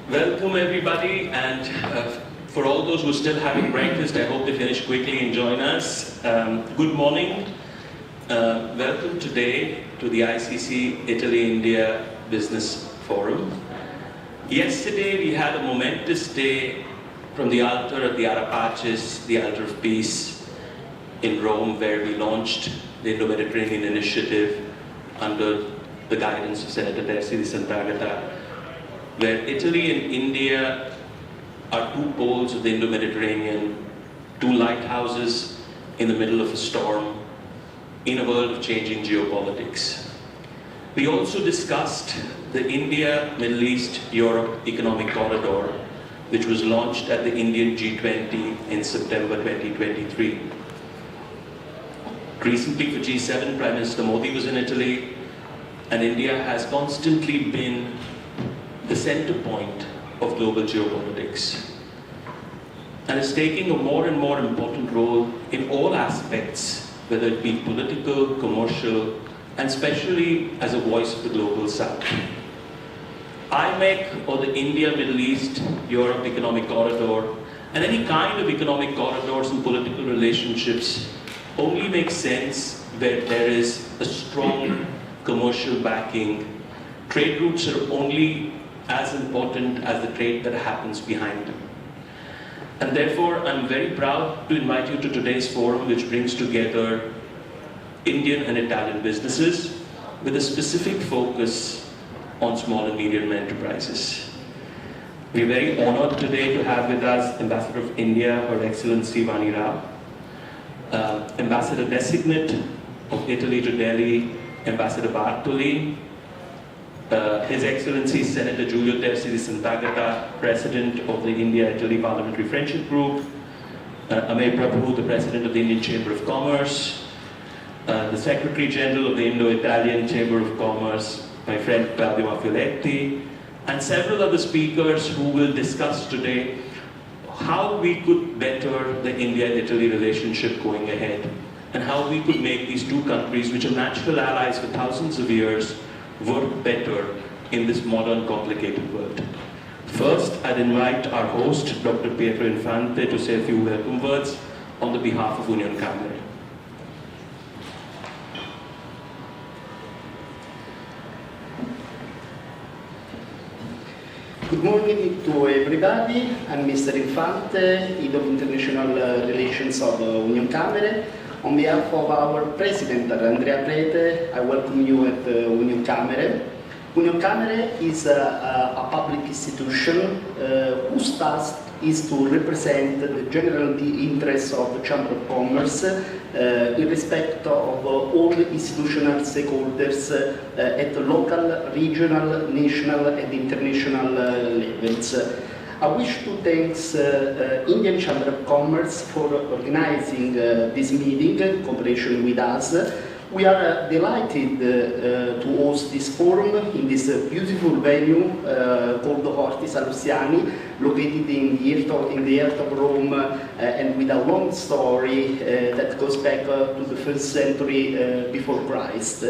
Welcome everybody, and for all those who are still having breakfast, I hope they finish quickly and join us. Good morning. Welcome today to the ICC Italy-India Business Forum. Yesterday we had a momentous day from the altar of the Arapacis, the altar of peace in Rome, where we launched the Indo-Mediterranean initiative under the guidance of Senator Terzi di Sant'Agata, where Italy and India are two poles of the Indo-Mediterranean, two lighthouses in the middle of a storm, in a world of changing geopolitics. We also discussed the India, Middle East, Europe Economic Corridor, which was launched at the Indian G20 in September 2023. Recently for G7, Prime Minister Modi was in Italy, and India has constantly been the center point of global geopolitics, and is taking a more and more important role in all aspects, whether it be political, commercial, and especially as a voice of the global south. IMEC, or the India, Middle East, Europe Economic Corridor, and any kind of economic corridors and political relationships only make sense where there is a strong commercial backing. Trade routes are only as important as the trade that happens behind them. And therefore, I'm very proud to invite you to today's forum, which brings together Indian and Italian businesses with a specific focus on small and medium enterprises. We're very honored today to have with us Ambassador of India, Her Excellency Vani Rao, Ambassador Designate of Italy to Delhi, Ambassador Bartoli, His Excellency Senator Giulio Terzi di Sant'Agata, President of the India-Italy Parliamentary Friendship Group, Ameya Prabhu, the President of the Indian Chamber of Commerce, the Secretary General of the Indo-Italian Chamber of Commerce, my friend Claudio Mafioletti, and several other speakers who will discuss today how we could better the India-Italy relationship going ahead, and how we could make these two countries, which are natural allies for thousands of years, work better in this modern, complicated world. First, I'd invite our host, Dr. Pietro Infante, to say a few welcome words on the behalf of Union Camere. Good morning to everybody. I'm Mr. Infante, Head of International Relations of Union Camere. On behalf of our President, Andrea Prete, I welcome you at Union Camere. Union Camere is a public institution whose task is to represent the general interests of the Chamber of Commerce in respect of all the institutional stakeholders at the local, regional, national and international levels. I wish to thank Indian Chamber of Commerce for organizing this meeting in cooperation with us. We are delighted to host this forum in this beautiful venue called Horti Salustiani, located in the heart of Rome, and with a long story that goes back to the 1st century before Christ.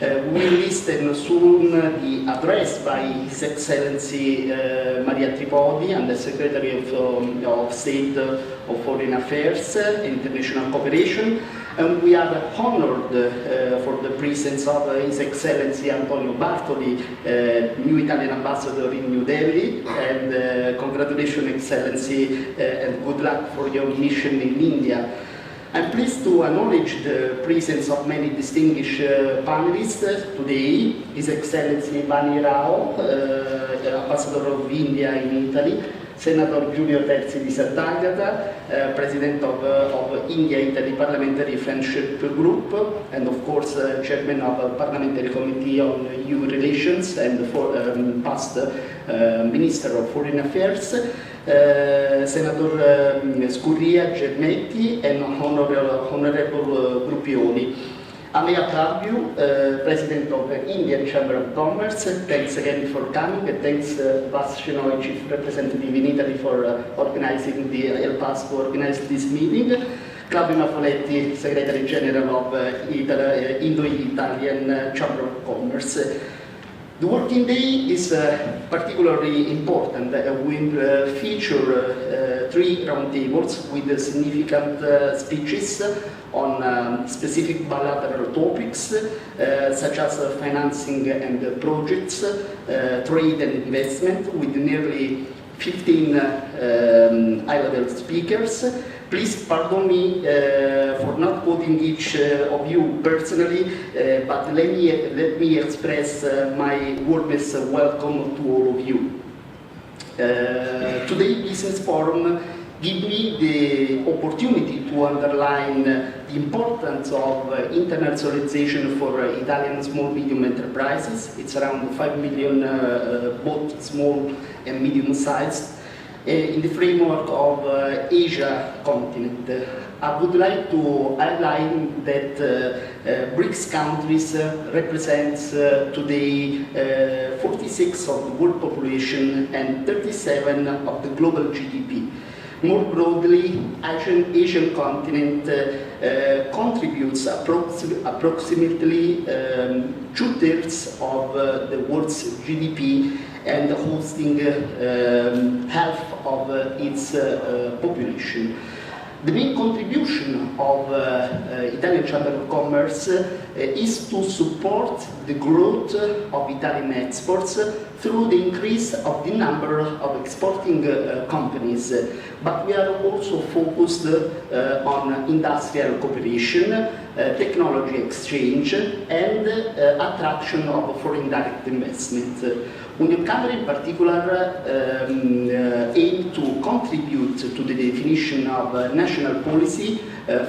We will listen soon the address by His Excellency Maria Tripodi, and the Secretary of State of Foreign Affairs and International Cooperation. And we are honored for the presence of His Excellency Antonio Bartoli, new Italian ambassador in New Delhi, and congratulations, Excellency, and good luck for your mission in India. I'm pleased to acknowledge the presence of many distinguished panelists today. His Excellency Vani Rao, Ambassador of India in Italy, Senator Giulio Terzi di Sant'Agata, President of India-Italy Parliamentary Friendship Group, and of course Chairman of the Parliamentary Committee on EU Relations and past Minister of Foreign Affairs, Senator Scurria Germetti, and Honorable Gruppioni. Ameya Prabhu, President of the Indian Chamber of Commerce, thanks again for coming, and thanks Vascino, Chief Representative in Italy, for organizing help us to organize this meeting. Claudio Mafioletti, Secretary General of Indo-Italian Chamber of Commerce. The working day is particularly important. We'll feature 3 roundtables with significant speeches on specific bilateral topics such as financing and projects, trade and investment, with nearly 15 high-level speakers. Please pardon me for not quoting each of you personally, but let me express my warmest welcome to all of you. Today's Business Forum gives me the opportunity to underline the importance of internationalization for Italian small-medium enterprises. It's around 5 million, both small and medium-sized, in the framework of Asia continent. I would like to highlight that BRICS countries represents today 46 of the world population and 37 of the global GDP. More broadly, Asian continent contributes approximately 2/3 of the world's GDP and hosting half of its population. The main contribution of Italian Chamber of Commerce is to support the growth of Italian exports through the increase of the number of exporting companies. But we are also focused on industrial cooperation, technology exchange, and attraction of foreign direct investment. Union Camera in particular aim to contribute to the definition of national policy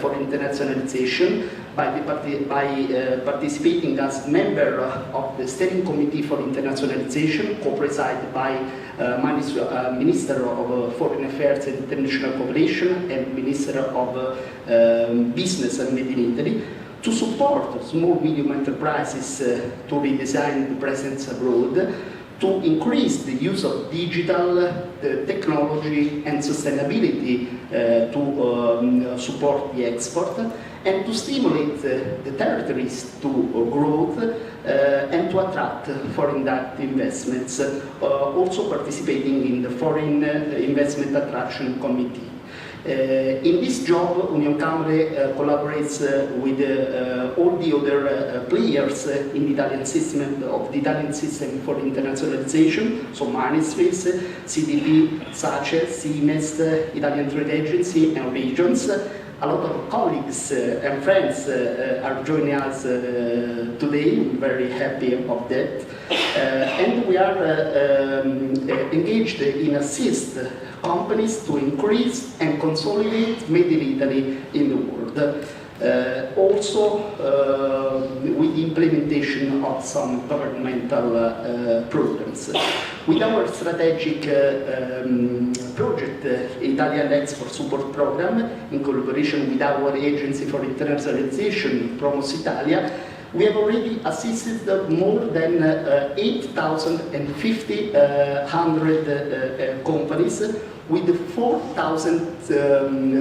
for internationalization by participating as member of the Steering Committee for Internationalization, co-presided by Minister of Foreign Affairs and International Cooperation and Minister of Business and Made in Italy, to support small-medium enterprises to redesign the presence abroad, to increase the use of digital technology and sustainability to support the export, and to stimulate the territories to growth and to attract foreign direct investments, also participating in the Foreign Investment Attraction Committee. In this job, Union Camere collaborates with all the other players in the Italian system for internationalization, so ministries, CDP, SACE, CIMEST, Italian Trade Agency, and regions. A lot of colleagues and friends are joining us today. We're very happy about that. And we are engaged in assist companies to increase and consolidate Made in Italy in the world. Also with the implementation of some governmental programs. With our strategic project, Italian Export Support Program, in collaboration with our Agency for Internationalization, Promos Italia, we have already assisted more than 8,050 companies with 4,000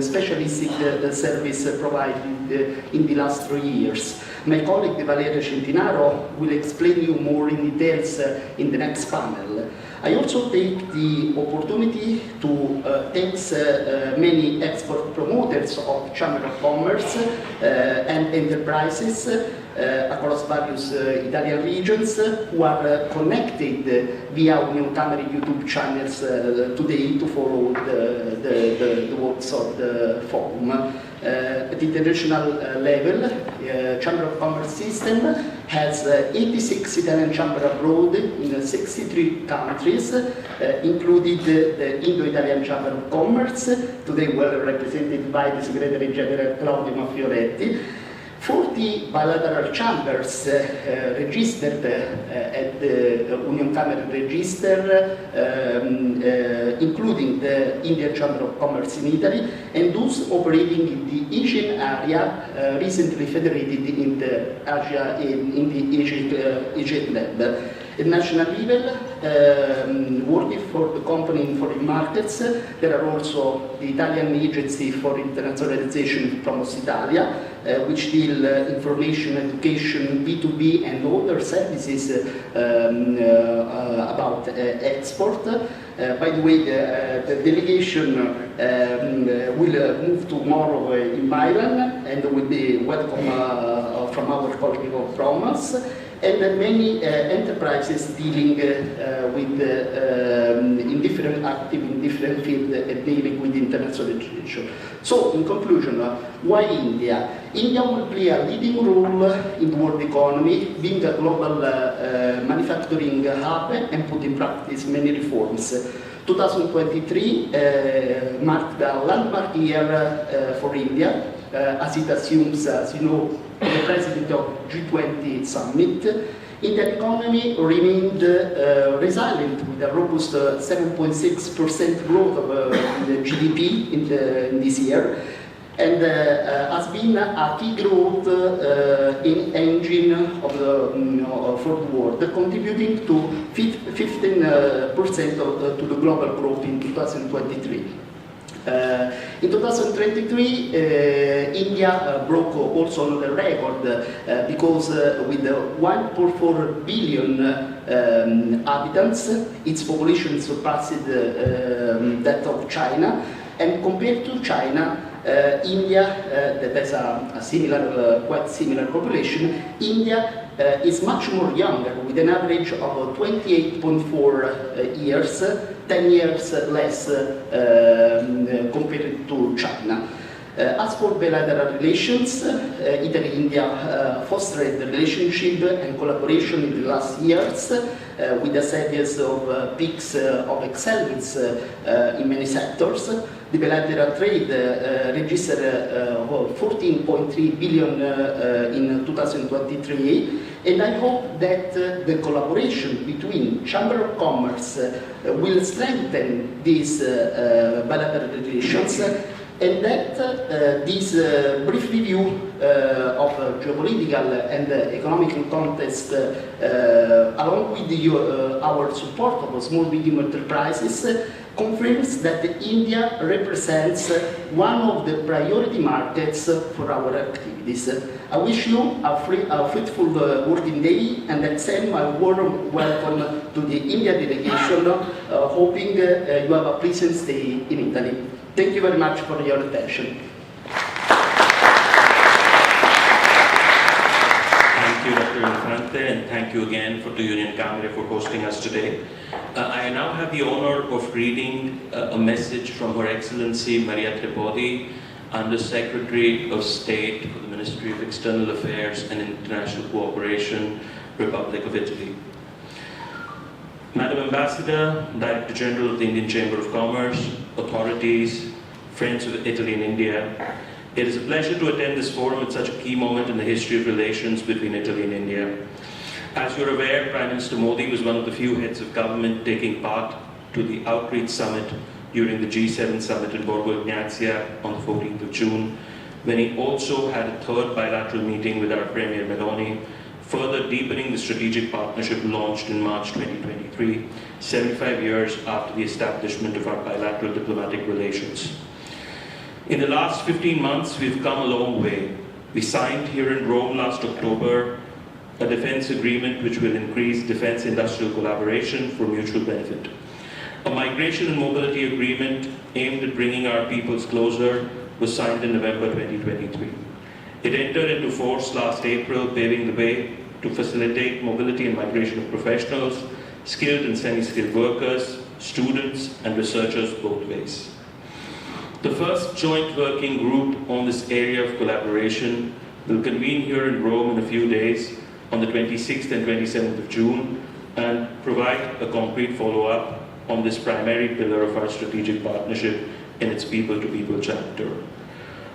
specialistic service provided in the last 3 years. My colleague Valeria Centinaro will explain you more in details in the next panel. I also take the opportunity to thank many export promoters of Chamber of Commerce and enterprises across various Italian regions who are connected via Union Camera YouTube channels today to follow the works of the forum. At the international level, Chamber of Commerce system has 86 Italian Chamber abroad in 63 countries, including the Indo-Italian Chamber of Commerce, today well represented by the Secretary General Claudio Maffioretti, 40 bilateral chambers registered at the Union Camera Register, including the Indian Chamber of Commerce in Italy, and those operating in the Asian area, recently federated in the Asia Lab. At national level, working for the company in foreign markets. There are also the Italian Agency for Internationalization Promos Italia, which deal information, education, B2B and other services about export. By the way, the delegation will move tomorrow in Milan and will be welcome from our colleague of Promos, and many enterprises dealing with active in different fields dealing with internationalization. So, in conclusion, why India? India will play a leading role in the world economy, being a global manufacturing hub and put in practice many reforms. 2023 marked a landmark year for India, as it assumes, as you know, the president of G20 summit. Indian economy remained resilient with a robust 7.6% growth of the GDP in this year, and has been a key growth engine of for the world, contributing to 15% to the global growth in 2023. In 2023, India broke also another record because with 1.4 billion inhabitants, its population surpassed that of China, and compared to China, India, that has a similar, quite similar population, India is much more younger, with an average of 28.4 years, 10 years less compared to China. As for bilateral relations, Italy-India fostered the relationship and collaboration in the last years with a series of peaks of excellence in many sectors. The bilateral trade registered 14.3 billion in 2023, and I hope that the collaboration between Chamber of Commerce will strengthen these bilateral relations, and that this brief review of geopolitical and economic context, along with our support of small medium enterprises, confirms that India represents one of the priority markets for our activities. I wish you a fruitful working day, and extend my warm welcome to the India delegation, hoping you have a pleasant stay in Italy. Thank you very much for your attention. Thank you, Dr. Infante, and thank you again for the Union Camere for hosting us today. I now have the honor of reading a message from Her Excellency Maria Tripodi, Under Secretary of State for the Ministry of External Affairs and International Cooperation, Republic of Italy. Madam Ambassador, Director General of the Indian Chamber of Commerce, authorities, friends of Italy and India, it is a pleasure to attend this forum at such a key moment in the history of relations between Italy and India. As you're aware, Prime Minister Modi was one of the few heads of government taking part to the Outreach Summit during the G7 Summit in Borgo Ignazia on the 14th of June, when he also had a third bilateral meeting with our Premier Meloni, further deepening the strategic partnership launched in March 2023, 75 years after the establishment of our bilateral diplomatic relations. In the last 15 months, we've come a long way. We signed here in Rome last October a defense agreement which will increase defense industrial collaboration for mutual benefit. A migration and mobility agreement aimed at bringing our peoples closer was signed in November 2023. It entered into force last April, paving the way to facilitate mobility and migration of professionals, skilled and semi-skilled workers, students and researchers both ways. The first joint working group on this area of collaboration will convene here in Rome in a few days on the 26th and 27th of June and provide a concrete follow-up on this primary pillar of our strategic partnership in its people-to-people chapter.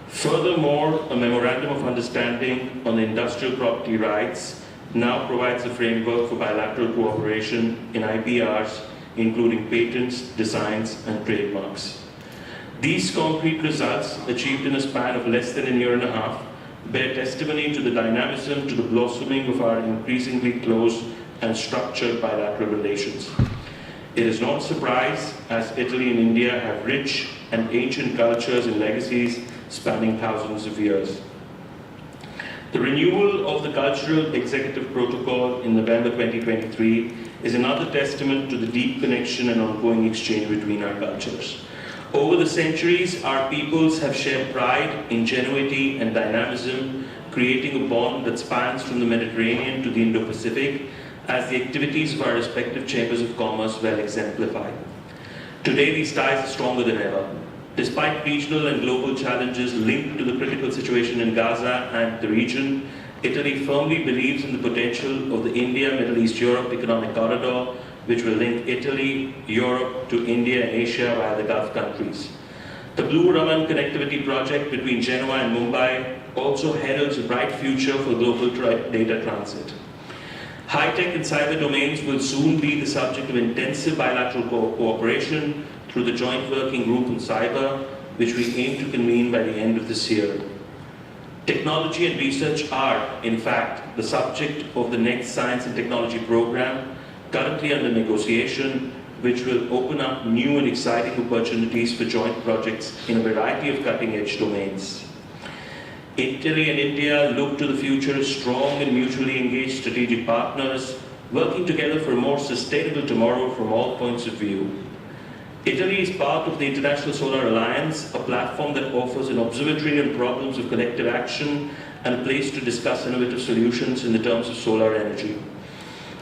Furthermore, a memorandum of understanding on the industrial property rights now provides a framework for bilateral cooperation in IPRs, including patents, designs, and trademarks. These concrete results, achieved in a span of less than a year and a half, bear testimony to the dynamism, to the blossoming of our increasingly close and structured bilateral relations. It is not a surprise, as Italy and India have rich and ancient cultures and legacies spanning thousands of years. The renewal of the Cultural Executive Protocol in November 2023 is another testament to the deep connection and ongoing exchange between our cultures. Over the centuries, our peoples have shared pride, ingenuity, and dynamism, creating a bond that spans from the Mediterranean to the Indo-Pacific, as the activities of our respective chambers of commerce well exemplify. Today, these ties are stronger than ever. Despite regional and global challenges linked to the critical situation in Gaza and the region, Italy firmly believes in the potential of the India-Middle East-Europe Economic Corridor, which will link Italy, Europe to India and Asia via the Gulf countries. The Blue Raman connectivity project between Genoa and Mumbai also heralds a bright future for global data transit. High-tech and cyber domains will soon be the subject of intensive bilateral cooperation through the Joint Working Group on Cyber, which we aim to convene by the end of this year. Technology and research are, in fact, the subject of the next Science and Technology program, currently under negotiation, which will open up new and exciting opportunities for joint projects in a variety of cutting-edge domains. Italy and India look to the future as strong and mutually engaged strategic partners, working together for a more sustainable tomorrow from all points of view. Italy is part of the International Solar Alliance, a platform that offers an observatory on problems of collective action and a place to discuss innovative solutions in the terms of solar energy.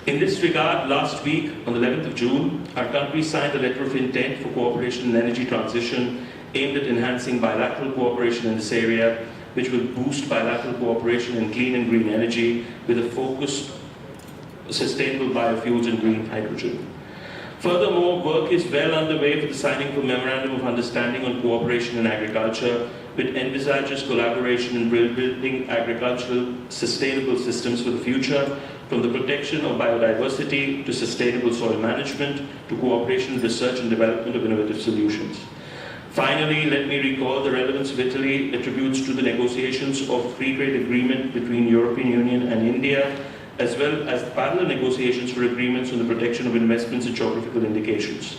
In this regard, last week, on the 11th of June, our country signed a letter of intent for cooperation in energy transition aimed at enhancing bilateral cooperation in this area, which will boost bilateral cooperation in clean and green energy with a focus on sustainable biofuels and green hydrogen. Furthermore, work is well underway for the signing of a Memorandum of Understanding on Cooperation in Agriculture, which envisages collaboration in building agricultural sustainable systems for the future, from the protection of biodiversity to sustainable soil management to cooperation in research and development of innovative solutions. Finally, let me recall the relevance of Italy attributes to the negotiations of free trade agreement between European Union and India, as well as parallel negotiations for agreements on the protection of investments and geographical indications.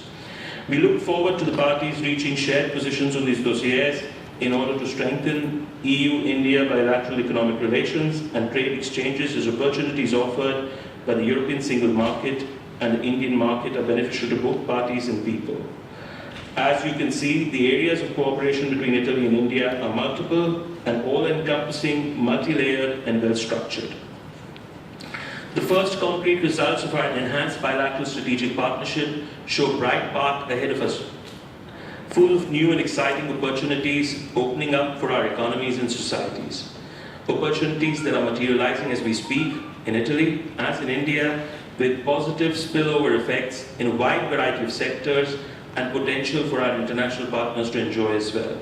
We look forward to the parties reaching shared positions on these dossiers in order to strengthen EU-India bilateral economic relations and trade exchanges as opportunities offered by the European single market and the Indian market are beneficial to both parties and people. As you can see, the areas of cooperation between Italy and India are multiple and all-encompassing, multi-layered and well-structured. The first concrete results of our enhanced bilateral strategic partnership show a bright path ahead of us, full of new and exciting opportunities opening up for our economies and societies. Opportunities that are materializing as we speak in Italy, as in India, with positive spillover effects in a wide variety of sectors and potential for our international partners to enjoy as well.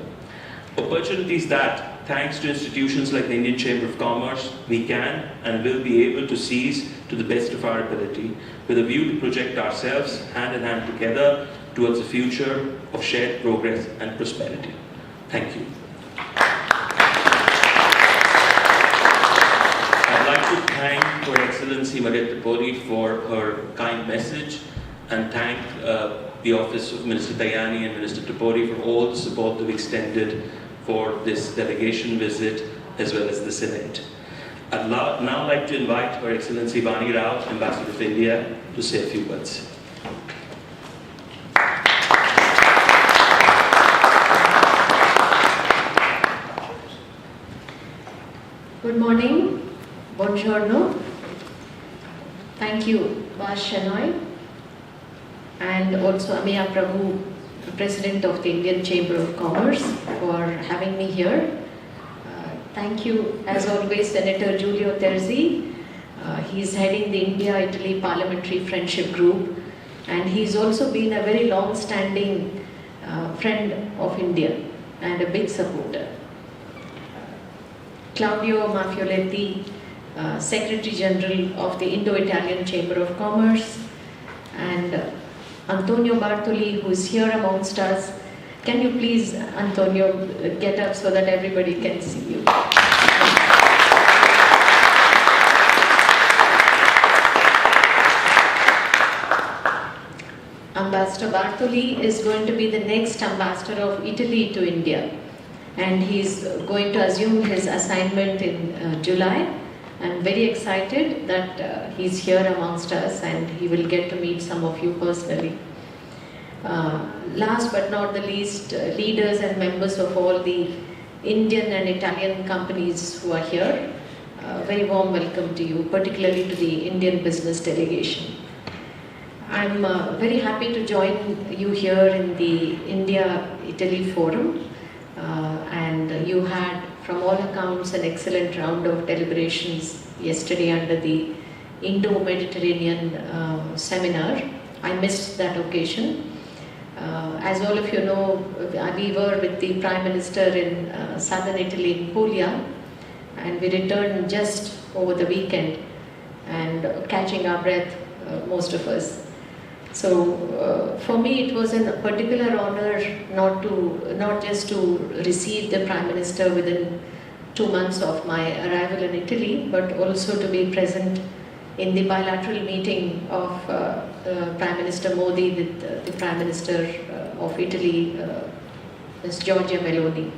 Opportunities that, thanks to institutions like the Indian Chamber of Commerce, we can and will be able to seize to the best of our ability, with a view to project ourselves hand in hand together towards a future of shared progress and prosperity. Thank you. I'd like to thank Her Excellency Maria Tripodi for her kind message, and thank the Office of Minister Tajani and Minister Tripodi for all the support they've extended for this delegation visit as well as this event. I'd now like to invite Her Excellency Vani Rao, Ambassador of India, to say a few words. Good morning, buongiorno. Thank you, Bas Shenoy, and also Ameya Prabhu, President of the Indian Chamber of Commerce, for having me here. Thank you, as always, Senator Giulio Terzi. He's heading the India-Italy Parliamentary Friendship Group, and he's also been a very long-standing friend of India and a big supporter. Claudio Mafioletti, Secretary General of the Indo-Italian Chamber of Commerce, and Antonio Bartoli, who is here amongst us. Can you please, Antonio, get up so that everybody can see you? Ambassador Bartoli is going to be the next ambassador of Italy to India, and he's going to assume his assignment in July. I'm very excited that he's here amongst us and he will get to meet some of you personally. Last but not the least, leaders and members of all the Indian and Italian companies who are here, very warm welcome to you, particularly to the Indian business delegation. I'm very happy to join you here in the India-Italy Forum, and you had, from all accounts, an excellent round of deliberations yesterday under the Indo-Mediterranean seminar. I missed that occasion. As all of you know, we were with the Prime Minister in southern Italy, in Puglia, and we returned just over the weekend and catching our breath, most of us. So for me it was a particular honor not just to receive the Prime Minister within 2 months of my arrival in Italy, but also to be present in the bilateral meeting of Prime Minister Modi with the Prime Minister of Italy, Ms. Giorgia Meloni.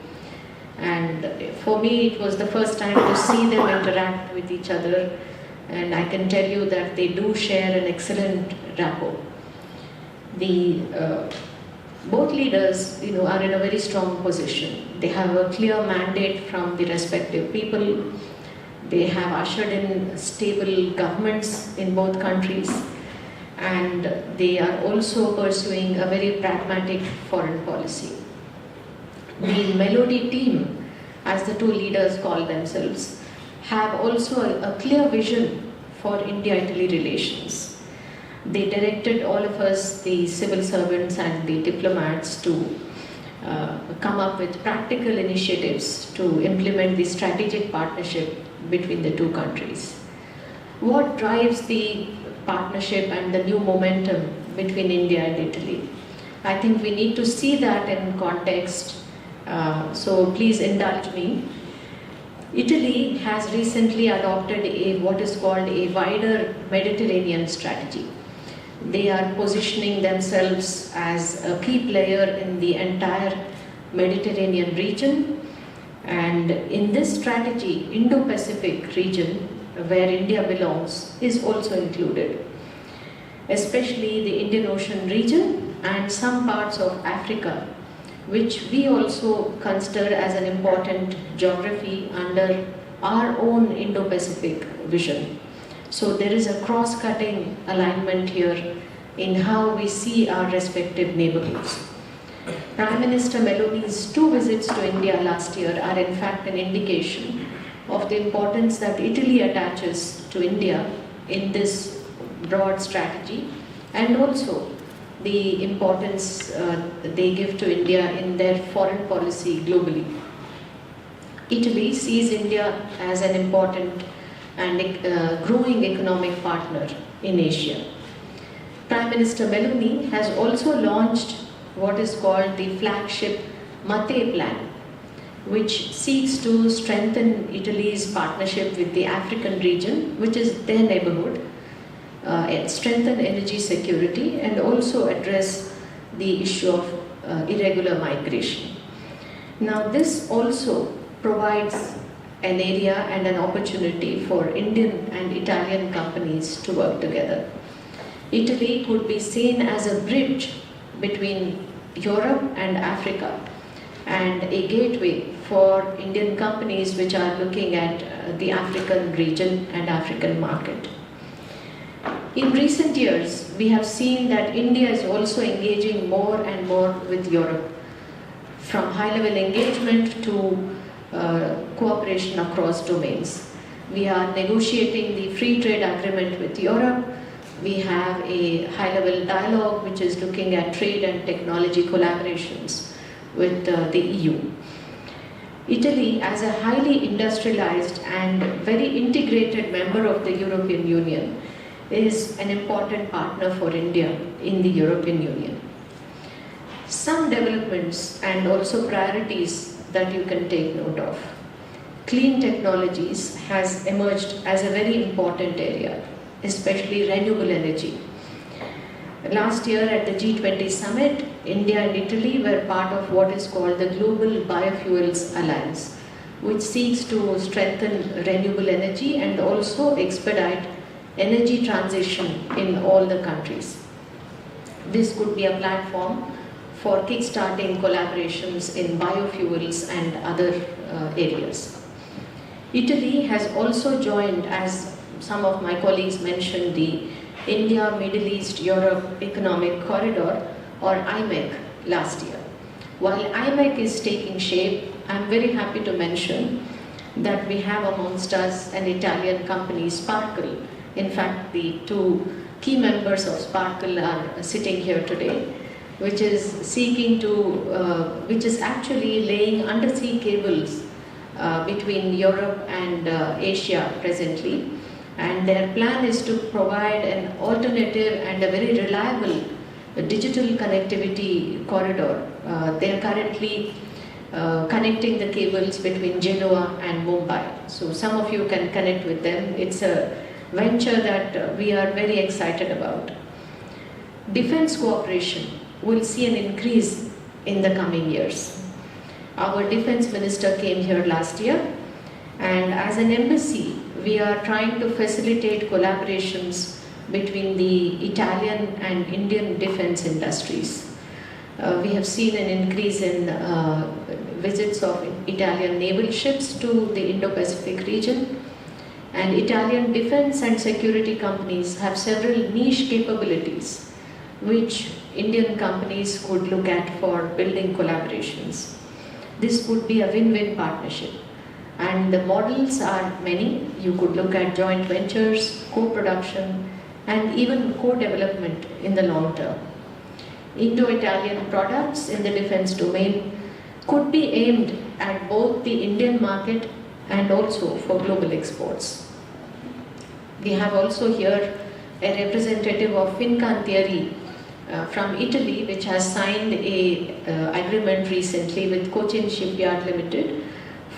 And for me it was the first time to see them interact with each other, and I can tell you that they do share an excellent rapport. Both leaders, are in a very strong position. They have a clear mandate from the respective people. They have ushered in stable governments in both countries, and they are also pursuing a very pragmatic foreign policy. The Melody team, as the two leaders call themselves, have also a clear vision for India-Italy relations. They directed all of us, the civil servants and the diplomats, to come up with practical initiatives to implement the strategic partnership between the two countries. What drives the partnership and the new momentum between India and Italy? I think we need to see that in context, so please indulge me. Italy has recently adopted what is called a wider Mediterranean strategy. They are positioning themselves as a key player in the entire Mediterranean region, and in this strategy, Indo-Pacific region, where India belongs, is also included, especially the Indian Ocean region and some parts of Africa, which we also consider as an important geography under our own Indo-Pacific vision. So there is a cross-cutting alignment here in how we see our respective neighborhoods. Prime Minister Meloni's 2 visits to India last year are in fact an indication of the importance that Italy attaches to India in this broad strategy, and also the importance they give to India in their foreign policy globally. Italy sees India as an important and growing economic partner in Asia. Prime Minister Meloni has also launched what is called the flagship Mate plan, which seeks to strengthen Italy's partnership with the African region, which is their neighborhood, strengthen energy security, and also address the issue of irregular migration. Now, this also provides an area and an opportunity for Indian and Italian companies to work together. Italy could be seen as a bridge between Europe and Africa, and a gateway for Indian companies which are looking at the African region and African market. In recent years, we have seen that India is also engaging more and more with Europe, from high-level engagement to cooperation across domains. We are negotiating the free trade agreement with Europe. We have a high-level dialogue which is looking at trade and technology collaborations with the EU. Italy, as a highly industrialized and very integrated member of the European Union, is an important partner for India in the European Union. Some developments and also priorities that you can take note of. Clean technologies has emerged as a very important area, especially renewable energy. last year at the G20 summit, India and Italy were part of what is called the Global Biofuels Alliance, which seeks to strengthen renewable energy and also expedite energy transition in all the countries. This could be a platform for kickstarting collaborations in biofuels and other areas. Italy has also joined, as some of my colleagues mentioned, the India, Middle East, Europe Economic Corridor, or IMEC, last year. While IMEC is taking shape, I'm very happy to mention that we have amongst us an Italian company, Sparkle. In fact, the two key members of Sparkle are sitting here today, which is seeking to, which is actually laying undersea cables between Europe and Asia presently. And their plan is to provide an alternative and a very reliable digital connectivity corridor. They are currently connecting the cables between Genoa and Mumbai. So some of you can connect with them. It's a venture that we are very excited about. Defense cooperation will see an increase in the coming years. Our defense minister came here last year, and as an embassy, we are trying to facilitate collaborations between the Italian and Indian defense industries. We have seen an increase in visits of Italian naval ships to the Indo-Pacific region, and Italian defense and security companies have several niche capabilities which Indian companies could look at for building collaborations. This would be a win-win partnership. And the models are many. You could look at joint ventures, co-production, and even co-development in the long term. Indo-Italian products in the defense domain could be aimed at both the Indian market and also for global exports. We have also here a representative of Fincantieri from Italy, which has signed an agreement recently with Cochin Shipyard Limited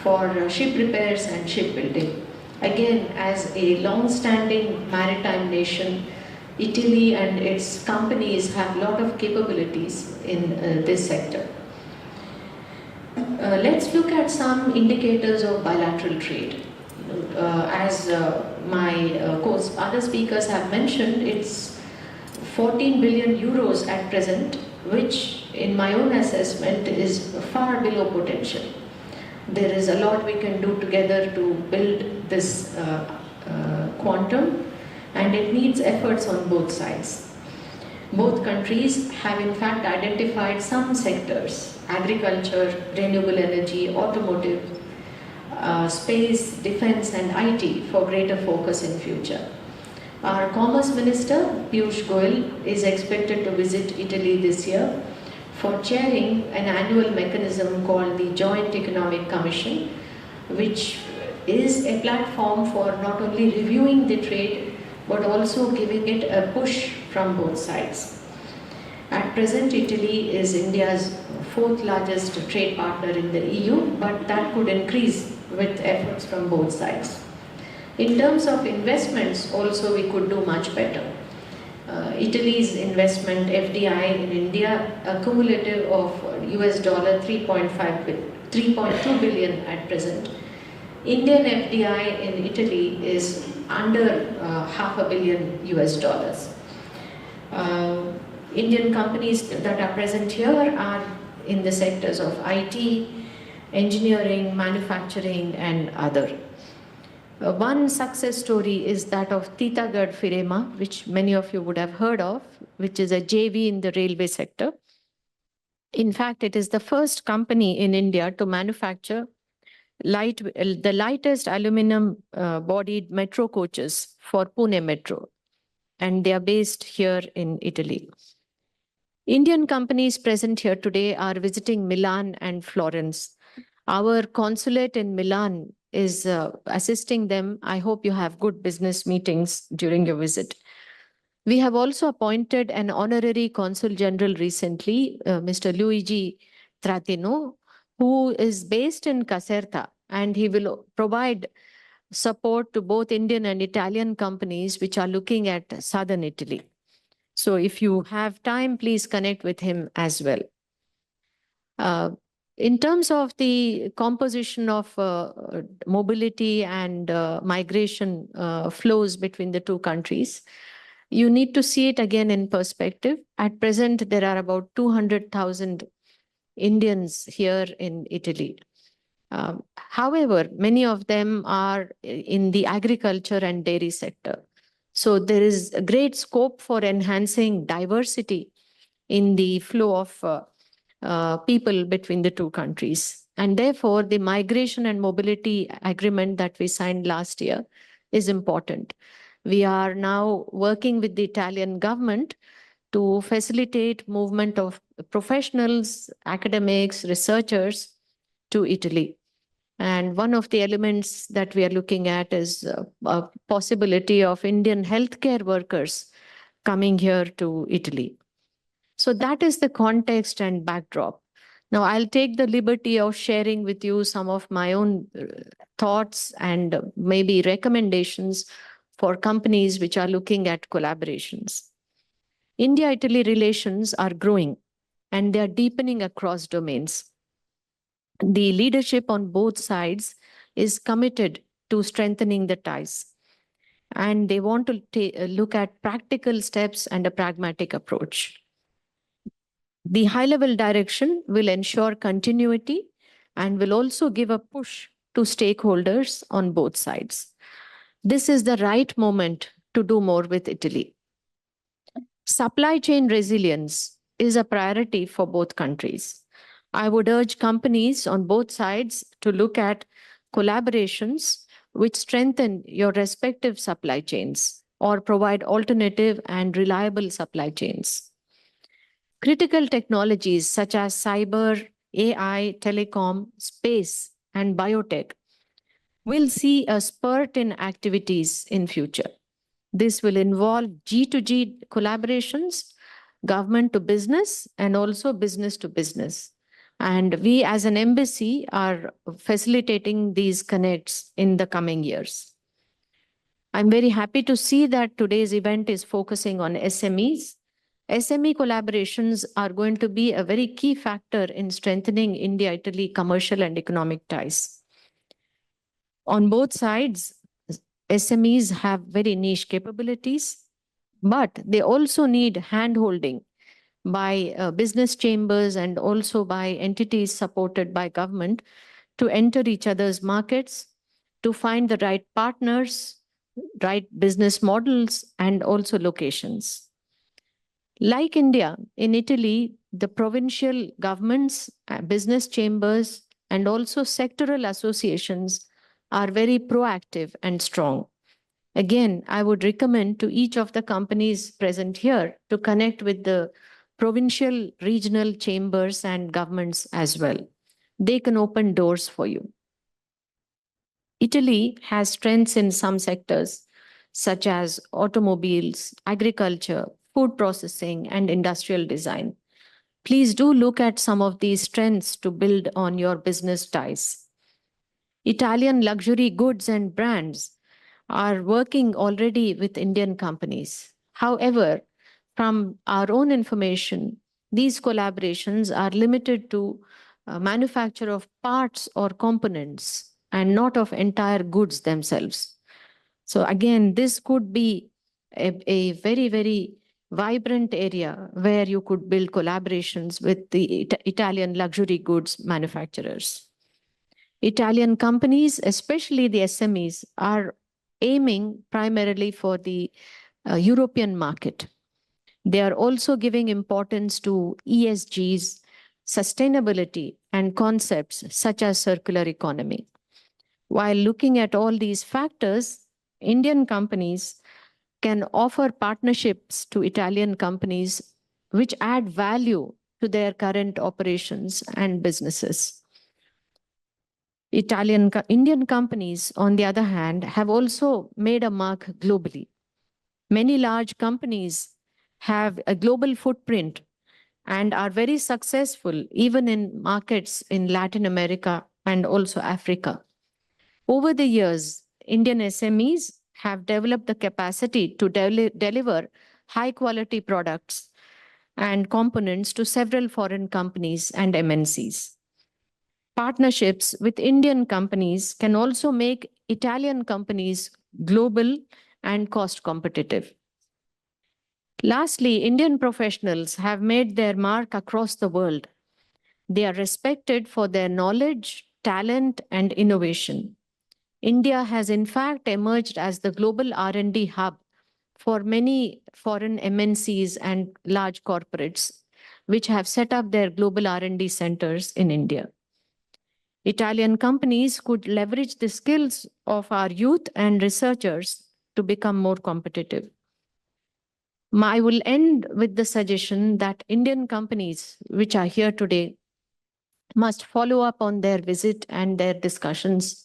for ship repairs and shipbuilding. Again, as a long-standing maritime nation, Italy and its companies have a lot of capabilities in this sector. Let's look at some indicators of bilateral trade. As my other speakers have mentioned, it's 14 billion euros at present, which in my own assessment is far below potential. There is a lot we can do together to build this quantum, and it needs efforts on both sides. Both countries have in fact identified some sectors: agriculture, renewable energy, automotive, space, defense and IT for greater focus in future. Our Commerce Minister, Piyush Goyal, is expected to visit Italy this year for chairing an annual mechanism called the Joint Economic Commission, which is a platform for not only reviewing the trade, but also giving it a push from both sides. At present, Italy is India's fourth largest trade partner in the EU, but that could increase with efforts from both sides. In terms of investments, also we could do much better. Italy's investment FDI in India, a cumulative of US dollar 3.2 billion at present. Indian FDI in Italy is under $500 million US dollars. Indian companies that are present here are in the sectors of IT, engineering, manufacturing and other. One success story is that of Titagarh Firema, which many of you would have heard of, which is a JV in the railway sector. In fact, it is the first company in India to manufacture the lightest aluminum bodied metro coaches for Pune Metro, and they are based here in Italy. Indian companies present here today are visiting Milan and Florence. Our consulate in Milan is assisting them. I hope you have good business meetings during your visit. We have also appointed an honorary consul general recently, Mr. Luigi Trattino, who is based in Caserta, and he will provide support to both Indian and Italian companies which are looking at southern Italy. So if you have time, please connect with him as well. In terms of the composition of mobility and migration flows between the two countries, you need to see it again in perspective. At present, there are about 200,000 Indians here in Italy. However, many of them are in the agriculture and dairy sector. So there is a great scope for enhancing diversity in the flow of people between the two countries. And therefore, the migration and mobility agreement that we signed last year is important. We are now working with the Italian government to facilitate movement of professionals, academics, researchers to Italy. And one of the elements that we are looking at is a possibility of Indian healthcare workers coming here to Italy. So that is the context and backdrop. Now, I'll take the liberty of sharing with you some of my own thoughts and maybe recommendations for companies which are looking at collaborations. India-Italy relations are growing and they are deepening across domains. The leadership on both sides is committed to strengthening the ties, and they want to look at practical steps and a pragmatic approach. The high-level direction will ensure continuity and will also give a push to stakeholders on both sides. This is the right moment to do more with Italy. Supply chain resilience is a priority for both countries. I would urge companies on both sides to look at collaborations which strengthen your respective supply chains or provide alternative and reliable supply chains. Critical technologies such as cyber, AI, telecom, space, and biotech will see a spurt in activities in future. This will involve G2G collaborations, government to business, and also business to business. And we as an embassy are facilitating these connects in the coming years. I'm very happy to see that today's event is focusing on SMEs. SME collaborations are going to be a very key factor in strengthening India-Italy commercial and economic ties. On both sides, SMEs have very niche capabilities, but they also need hand-holding by business chambers and also by entities supported by government to enter each other's markets, to find the right partners, right business models, and also locations. Like India, in Italy, the provincial governments, business chambers, and also sectoral associations are very proactive and strong. Again, I would recommend to each of the companies present here to connect with the provincial, regional chambers and governments as well. They can open doors for you. Italy has strengths in some sectors, such as automobiles, agriculture, food processing, and industrial design. Please do look at some of these strengths to build on your business ties. Italian luxury goods and brands are working already with Indian companies. However, from our own information, these collaborations are limited to manufacture of parts or components and not of entire goods themselves. So again, this could be a very, very vibrant area where you could build collaborations with the Italian luxury goods manufacturers. Italian companies, especially the SMEs, are aiming primarily for the European market. They are also giving importance to ESGs, sustainability, and concepts such as circular economy. While looking at all these factors, Indian companies can offer partnerships to Italian companies which add value to their current operations and businesses. Indian companies, on the other hand, have also made a mark globally. Many large companies have a global footprint and are very successful even in markets in Latin America and also Africa. Over the years, Indian SMEs have developed the capacity to deliver high-quality products and components to several foreign companies and MNCs. Partnerships with Indian companies can also make Italian companies global and cost competitive. Lastly, Indian professionals have made their mark across the world. They are respected for their knowledge, talent, and innovation. India has in fact emerged as the global R&D hub for many foreign MNCs and large corporates, which have set up their global R&D centers in India. Italian companies could leverage the skills of our youth and researchers to become more competitive. I will end with the suggestion that Indian companies which are here today must follow up on their visit and their discussions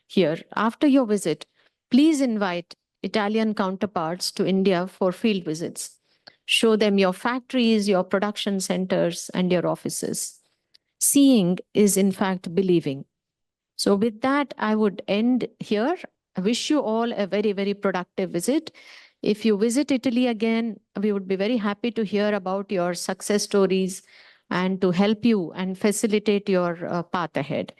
here. After your visit, please invite Italian counterparts to India for field visits. Show them your factories, your production centers, and your offices. Seeing is in fact believing. So with that, I would end here. I wish you all a very, very productive visit. If you visit Italy again, we would be very happy to hear about your success stories and to help you and facilitate your path ahead.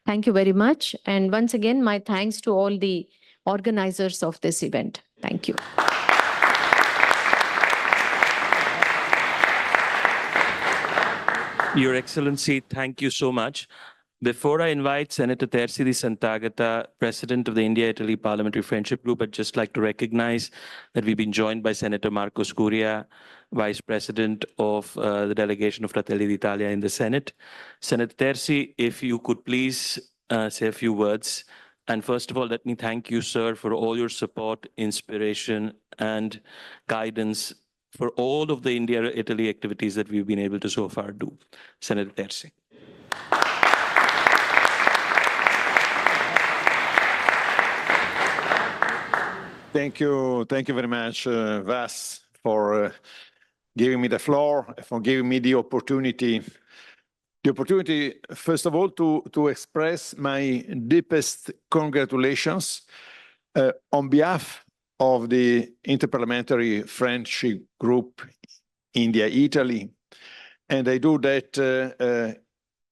Thank you very much. And once again, my thanks to all the organizers of this event. Thank you. Your Excellency, thank you so much. Before I invite Senator Terzi di Sant'Agata, President of the India-Italy Parliamentary Friendship Group, I'd just like to recognize that we've been joined by Senator Marco Scuria, Vice President of the delegation of Fratelli d'Italia in the Senate. Senator Terzi, if you could please say a few words. And first of all, let me thank you, sir, for all your support, inspiration, and guidance for all of the India-Italy activities that we've been able to so far do. Senator Terzi. Thank you very much, Vas, for giving me the floor, for giving me the opportunity, first of all, to express my deepest congratulations on behalf of the Interparliamentary Friendship Group India-Italy. And I do that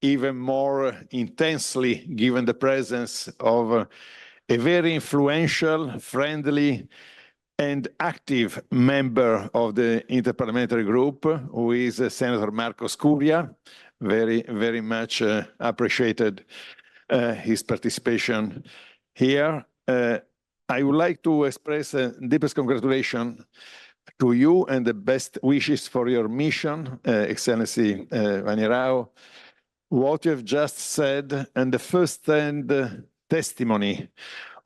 even more intensely given the presence of a very influential, friendly, and active member of the Interparliamentary Group, who is Senator Marco Scuria. Very, very much appreciated his participation here. I would like to express deepest congratulations to you and the best wishes for your mission, Excellency Vani Rao. What you have just said and the first-hand testimony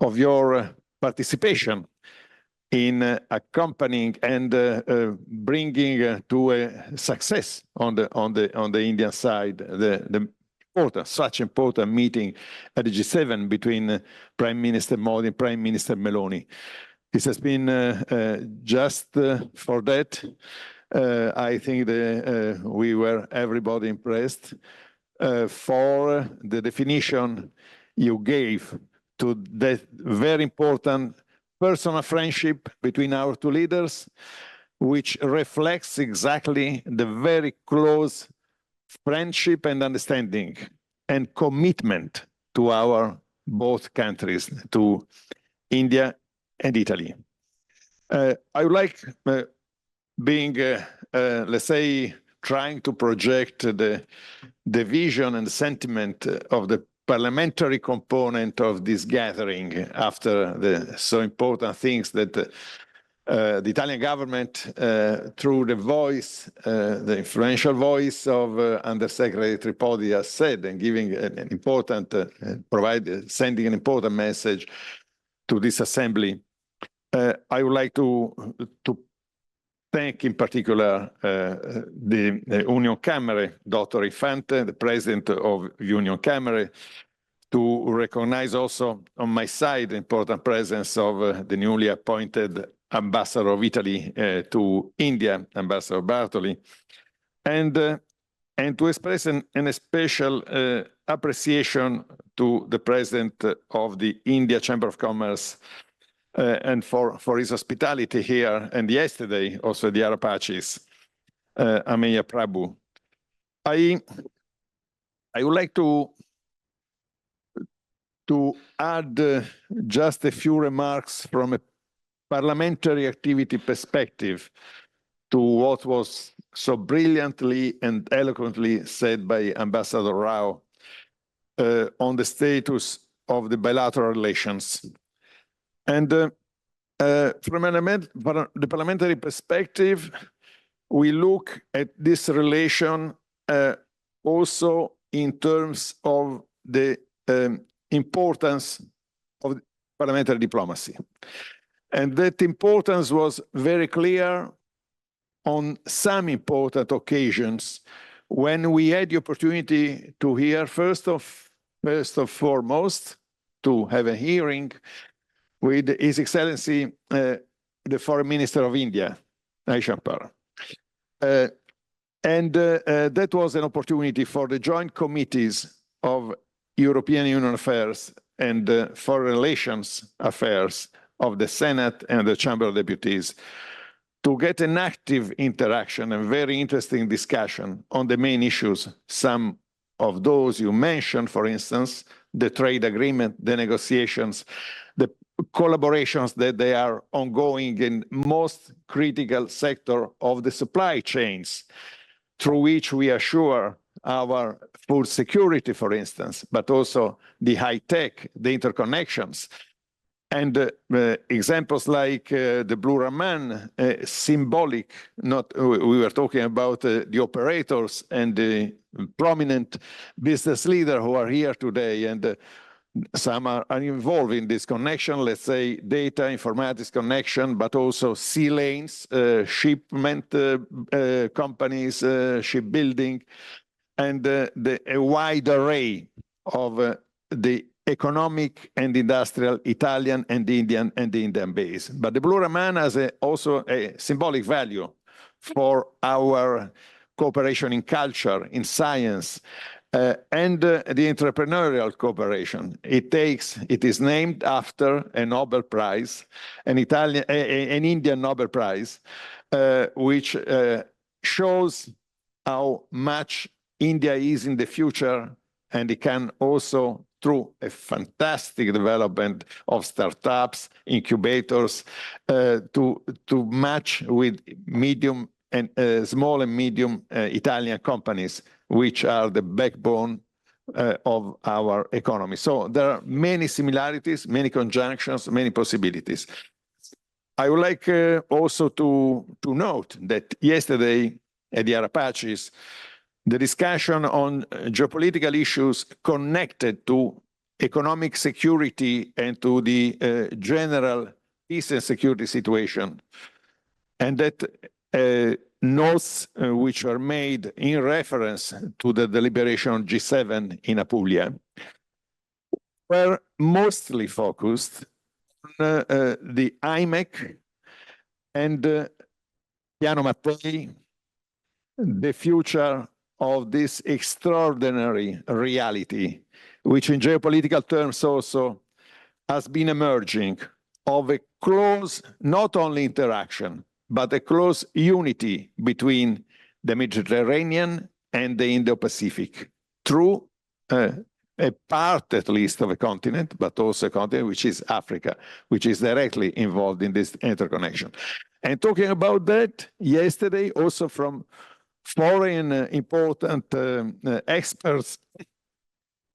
of your participation in accompanying and bringing to a success on the Indian side the such important meeting at the G7 between Prime Minister Modi and Prime Minister Meloni. This has been just for that. I think we were everybody impressed for the definition you gave to that very important personal friendship between our two leaders, which reflects exactly the very close friendship and understanding and commitment to our both countries, to India and Italy. I would like being, let's say, trying to project the vision and sentiment of the parliamentary component of this gathering after the so important things that the Italian government, through the voice, the influential voice of Undersecretary Tripodi, has said, and giving an important, sending an important message to this assembly. I would like to thank in particular the Union Camere, Dr. Infante, the President of Union Camere, to recognize also on my side the important presence of the newly appointed Ambassador of Italy to India, Ambassador Bartoli, and to express an special appreciation to the President of the India Chamber of Commerce, and for his hospitality here, and yesterday also the Apaches, Ameya Prabhu. I would like to add just a few remarks from a parliamentary activity perspective to what was so brilliantly and eloquently said by Ambassador Rao on the status of the bilateral relations. And from the parliamentary perspective, we look at this relation also in terms of the importance of parliamentary diplomacy. And that importance was very clear on some important occasions when we had the opportunity to hear, first of foremost, to have a hearing with His Excellency, the Foreign Minister of India, Jaishankar. That was an opportunity for the joint committees of European Union Affairs and Foreign Relations Affairs of the Senate and the Chamber of Deputies to get an active interaction and very interesting discussion on the main issues. Some of those you mentioned, for instance, the trade agreement, the negotiations, the collaborations that they are ongoing in most critical sector of the supply chains, through which we assure our food security, for instance, but also the high tech, the interconnections. And examples like the Blue Raman, symbolic, we were talking about the operators and the prominent business leaders who are here today, and some are involved in this connection, let's say data, informatics connection, but also sea lanes, shipment companies, shipbuilding, and a wide array of the economic and industrial Italian and Indian base. But the Blue Raman has also a symbolic value for our cooperation in culture, in science, and the entrepreneurial cooperation. It is named after a Nobel Prize, an Indian Nobel Prize, which shows how much India is in the future, and it can also, through a fantastic development of startups, incubators, to match with medium and small and medium Italian companies, which are the backbone of our economy. So there are many similarities, many conjunctions, many possibilities. I would like also to note that yesterday at the Apaches, the discussion on geopolitical issues connected to economic security and to the general peace and security situation, and that notes which were made in reference to the deliberation on G7 in Apulia were mostly focused on the IMEC and Piano Mattei, the future of this extraordinary reality, which in geopolitical terms also has been emerging, of a close, not only interaction, but a close unity between the Mediterranean and the Indo-Pacific through a part, at least, of a continent, but also a continent which is Africa, which is directly involved in this interconnection. And talking about that, yesterday, also from foreign important experts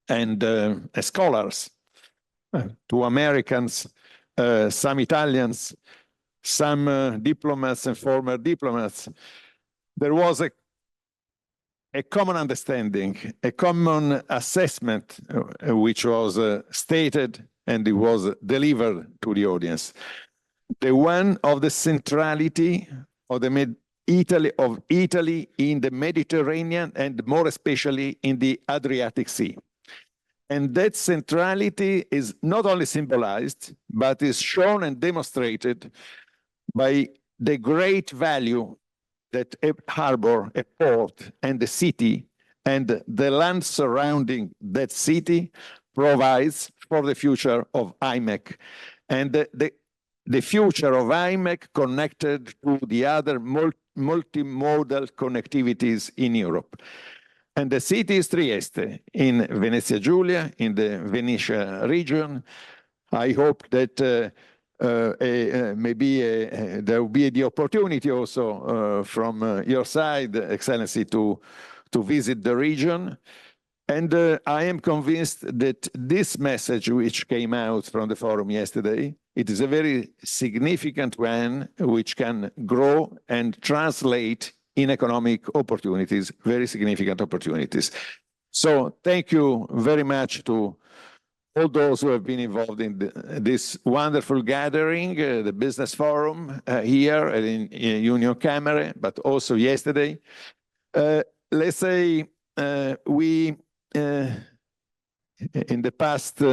and scholars, 2 Americans, some Italians, some diplomats and former diplomats, there was a common understanding, a common assessment, which was stated and it was delivered to the audience. The one of the centrality of Italy in the Mediterranean, and more especially in the Adriatic Sea. And that centrality is not only symbolized, but is shown and demonstrated by the great value that a harbor, a port, and the city, and the land surrounding that city provides for the future of IMEC. And the the future of IMEC connected to the other multimodal connectivities in Europe. And the city is Trieste, in Venezia Giulia, in the Venetia region. I hope that maybe there will be the opportunity also from your side, Excellency, to visit the region. And I am convinced that this message which came out from the forum yesterday, it is a very significant one which can grow and translate in economic opportunities, very significant opportunities. So thank you very much to all those who have been involved in this wonderful gathering, the business forum here in Union Camere, but also yesterday. Let's say we, in the past,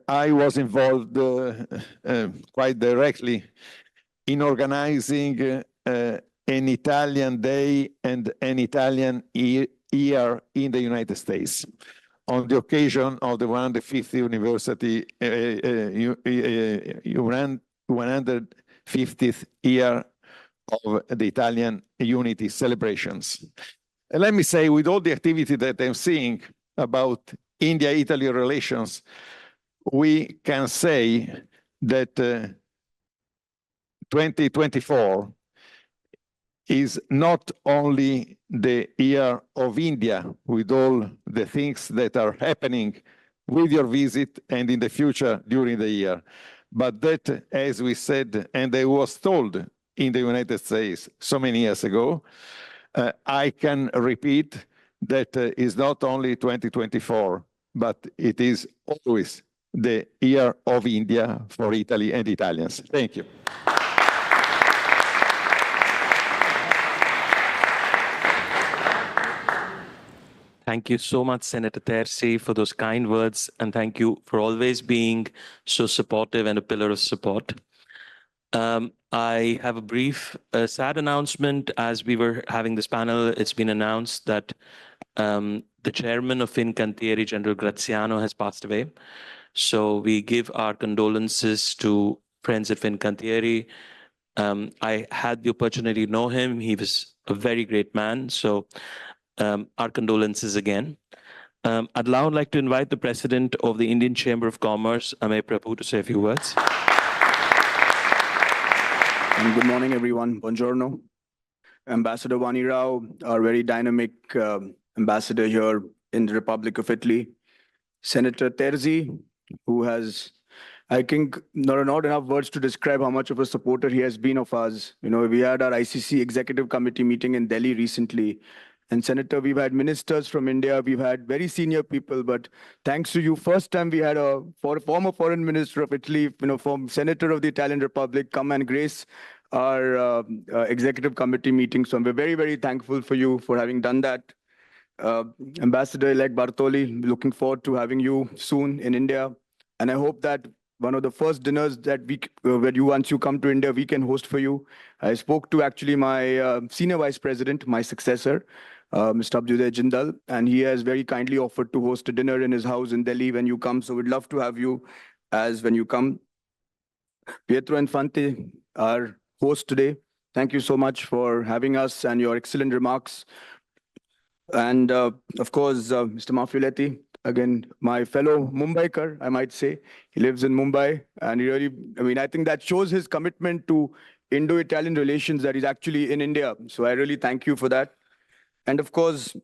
I was involved quite directly in organizing an Italian day and an Italian year in the United States on the occasion of the 150th university, 150th year of the Italian Unity celebrations. And let me say, with all the activity that I'm seeing about India-Italy relations, we can say that 2024 is not only the year of India, with all the things that are happening with your visit and in the future during the year, but that, as we said, and I was told in the United States so many years ago, I can repeat that is not only 2024, but it is always the year of India for Italy and Italians. Thank you. Thank you so much, Senator Terzi, for those kind words, and thank you for always being so supportive and a pillar of support. I have a brief, sad announcement. As we were having this panel, it's been announced that the chairman of Fincantieri, General Graziano, has passed away. So we give our condolences to friends at Fincantieri. I had the opportunity to know him. He was a very great man. So our condolences again. I'd now like to invite the President of the Indian Chamber of Commerce, Ameya Prabhu, to say a few words. And good morning, everyone. Buongiorno. Ambassador Vani Rao, our very dynamic ambassador here in the Republic of Italy. Senator Terzi, who has, I think, not enough words to describe how much of a supporter he has been of us. You know, we had our ICC Executive Committee meeting in Delhi recently. And Senator, we've had ministers from India, we've had very senior people, but thanks to you, first time we had a former foreign minister of Italy, you know, from Senator of the Italian Republic, come and grace our executive committee meeting. So we're very, very thankful for you for having done that. Ambassador-elect Bartoli, looking forward to having you soon in India. And I hope that one of the first dinners that once you come to India, we can host for you. I spoke to actually my senior vice president, my successor, Mr. Abhyuday Jindal, and he has very kindly offered to host a dinner in his house in Delhi when you come. So we'd love to have you as when you come. Pietro Infante, our host today, thank you so much for having us and your excellent remarks. And of course, Mr. Maffioletti, again, my fellow Mumbaikar, I might say. He lives in Mumbai, and he really, I mean, I think that shows his commitment to Indo-Italian relations that he's actually in India. So I really thank you for that. And of course,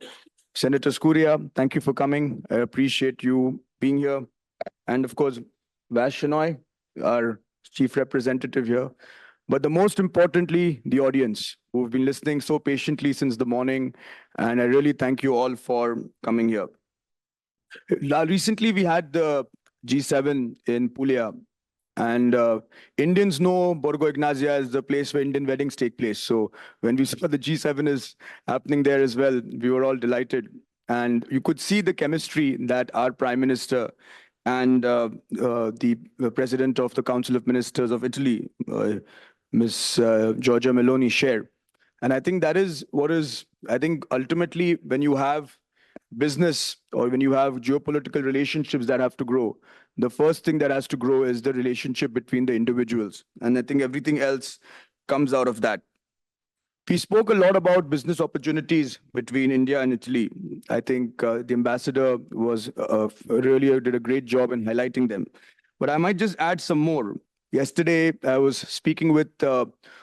Senator Scuria, thank you for coming. I appreciate you being here. And of course, Vas Shenoy, our chief representative here. But the most importantly, the audience who've been listening so patiently since the morning. And I really thank you all for coming here. Recently, we had the G7 in Puglia. And Indians know Borgo Ignazia as the place where Indian weddings take place. So when we saw the G7 is happening there as well, we were all delighted. And you could see the chemistry that our Prime Minister and the President of the Council of Ministers of Italy, Ms. Giorgia Meloni, share. And I think that is what is, I think ultimately when you have business or when you have geopolitical relationships that have to grow, the first thing that has to grow is the relationship between the individuals. And I think everything else comes out of that. We spoke a lot about business opportunities between India and Italy. I think the ambassador was really did a great job in highlighting them. But I might just add some more. Yesterday, I was speaking with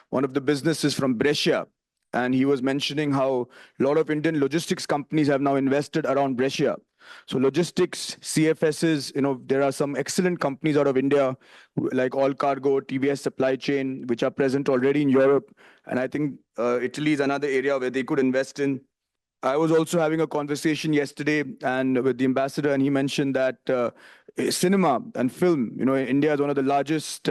one of the businesses from Brescia, and he was mentioning how a lot of Indian logistics companies have now invested around Brescia. So logistics, CFSs, there are some excellent companies out of India, like All Cargo, TVS Supply Chain, which are present already in Europe. And I think Italy is another area where they could invest in. I was also having a conversation yesterday and with the ambassador, and he mentioned that cinema and film, India is one of the largest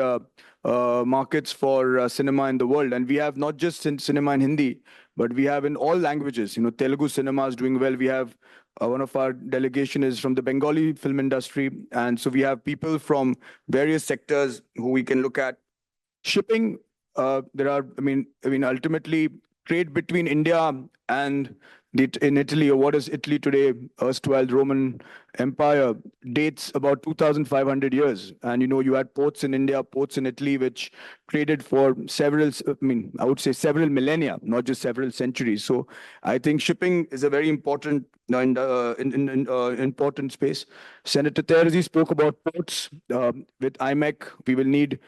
markets for cinema in the world. And we have not just cinema in Hindi, but we have in all languages. Telugu cinema is doing well. We have one of our delegation is from the Bengali film industry. And so we have people from various sectors who we can look at. Shipping, there are, ultimately trade between India and in Italy, or what is Italy today, erstwhile Roman Empire, dates about 2,500 years. And you had ports in India, ports in Italy, which traded for several, I would say several millennia, not just several centuries. So I think shipping is a very important important space. Senator Terzi spoke about ports. With IMEC, we will need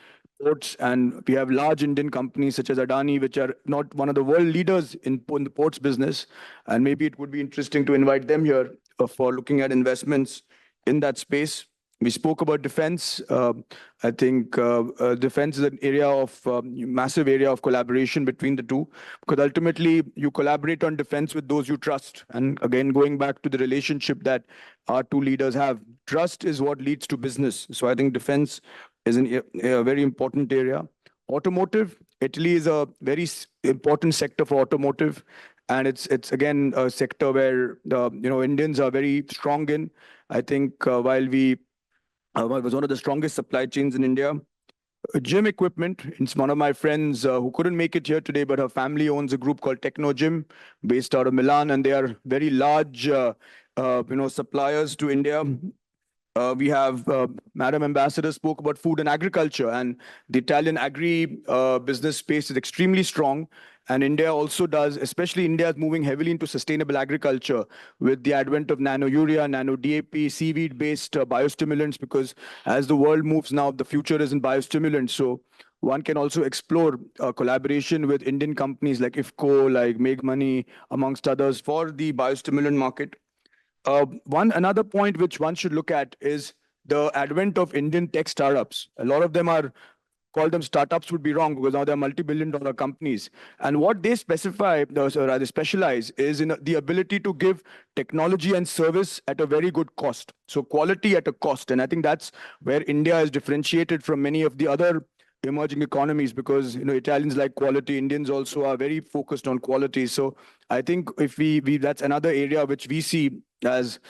ports, and we have large Indian companies such as Adani, which are not one of the world leaders in the ports business. And maybe it would be interesting to invite them here for looking at investments in that space. We spoke about defense. I think defense is an area of massive area of collaboration between the two, because ultimately you collaborate on defense with those you trust. And again, going back to the relationship that our two leaders have, trust is what leads to business. So I think defense is a very important area. Automotive, Italy is a very important sector for automotive, and it's again a sector where the Indians are very strong in. I think while we was one of the strongest supply chains in India. Gym equipment. It's one of my friends who couldn't make it here today, but her family owns a group called Techno Gym, based out of Milan, and they are very large, suppliers to India. We have Madam Ambassador spoke about food and agriculture, and the Italian agri business space is extremely strong. And India also does, especially India is moving heavily into sustainable agriculture with the advent of nano urea, nano DAP, seaweed-based biostimulants, because as the world moves now, the future is in biostimulants. So one can also explore collaboration with Indian companies like IFCO, like Make Money, amongst others, for the biostimulant market. Another point which one should look at is the advent of Indian tech startups. A lot of them call them startups would be wrong, because now they're multi-billion-dollar companies. And what they specify, or rather specialize, is in the ability to give technology and service at a very good cost. So quality at a cost. And I think that's where India is differentiated from many of the other emerging economies, because Italians like quality, Indians also are very focused on quality. So I think if we that's another area which we see as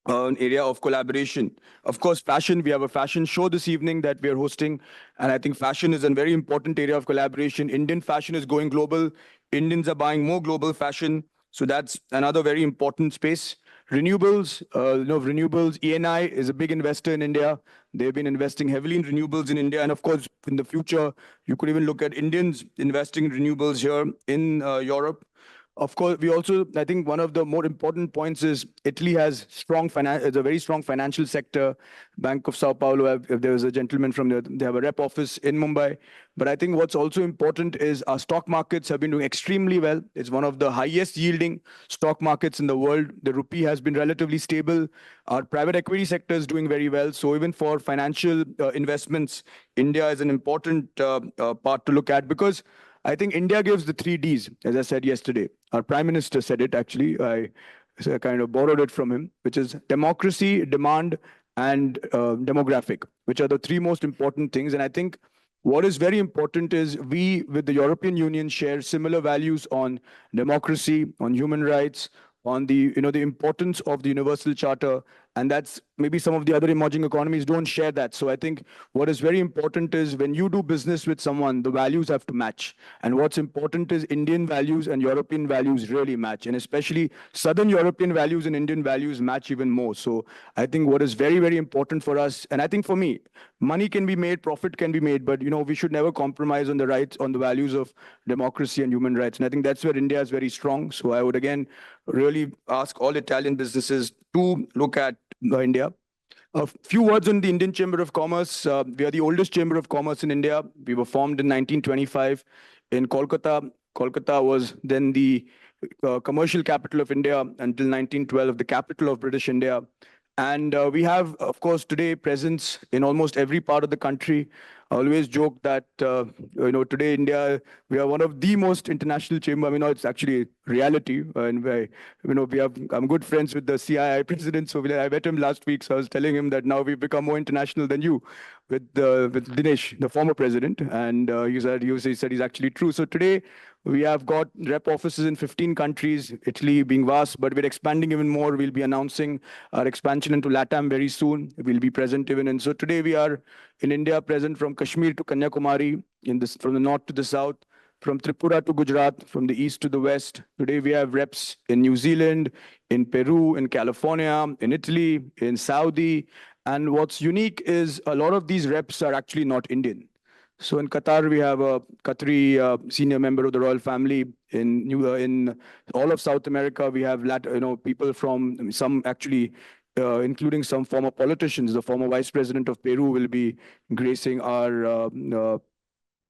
an area of collaboration. Of course, fashion, we have a fashion show this evening that we are hosting, and I think fashion is a very important area of collaboration. Indian fashion is going global. Indians are buying more global fashion. So that's another very important space. Renewables, renewables, ENI is a big investor in India. They've been investing heavily in renewables in India. And of course, in the future, you could even look at Indians investing in renewables here in Europe. Of course, we also, I think one of the more important points is Italy has a very strong financial sector. Bank of Sao Paulo, if there was a gentleman from there, they have a rep office in Mumbai. But I think what's also important is our stock markets have been doing extremely well. It's one of the highest yielding stock markets in the world. The rupee has been relatively stable. Our private equity sector is doing very well. So even for financial investments, India is an important part to look at, because I think India gives the 3 Ds, as I said yesterday. Our Prime Minister said it, actually. I kind of borrowed it from him, which is democracy, demand, and demographic, which are the 3 most important things. And I think what is very important is we, with the European Union, share similar values on democracy, on human rights, on the, the importance of the Universal Charter, And that's maybe some of the other emerging economies don't share that. So I think what is very important is when you do business with someone, the values have to match. And what's important is Indian values and European values really match. And especially Southern European values and Indian values match even more. So I think what is very, very important for us, and I think for me, money can be made, profit can be made, but we should never compromise on the rights, on the values of democracy and human rights. And I think that's where India is very strong. So I would again really ask all Italian businesses to look at India. A few words on the Indian Chamber of Commerce. We are the oldest Chamber of Commerce in India. We were formed in 1925 in Kolkata. Kolkata was then the commercial capital of India until 1912, the capital of British India. And we have, of course, today presence in almost every part of the country. I always joke that, today India, we are one of the most international chamber. I mean, it's actually reality. And I'm good friends with the CII president. So I met him last week. So I was telling him that now we've become more international than you with Dinesh, the former president. And he said he's actually true. So today we have got rep offices in 15 countries, Italy being vast, but we're expanding even more. We'll be announcing our expansion into LATAM very soon. We'll be present even. And so today we are in India, present from Kashmir to Kanyakumari, from the north to the south, from Tripura to Gujarat, from the east to the west. Today we have reps in New Zealand, in Peru, in California, in Italy, in Saudi. And what's unique is a lot of these reps are actually not Indian. So in Qatar, we have a Qatari senior member of the royal family. In all of South America, we have people from some actually, including some former politicians. The former vice president of Peru will be gracing our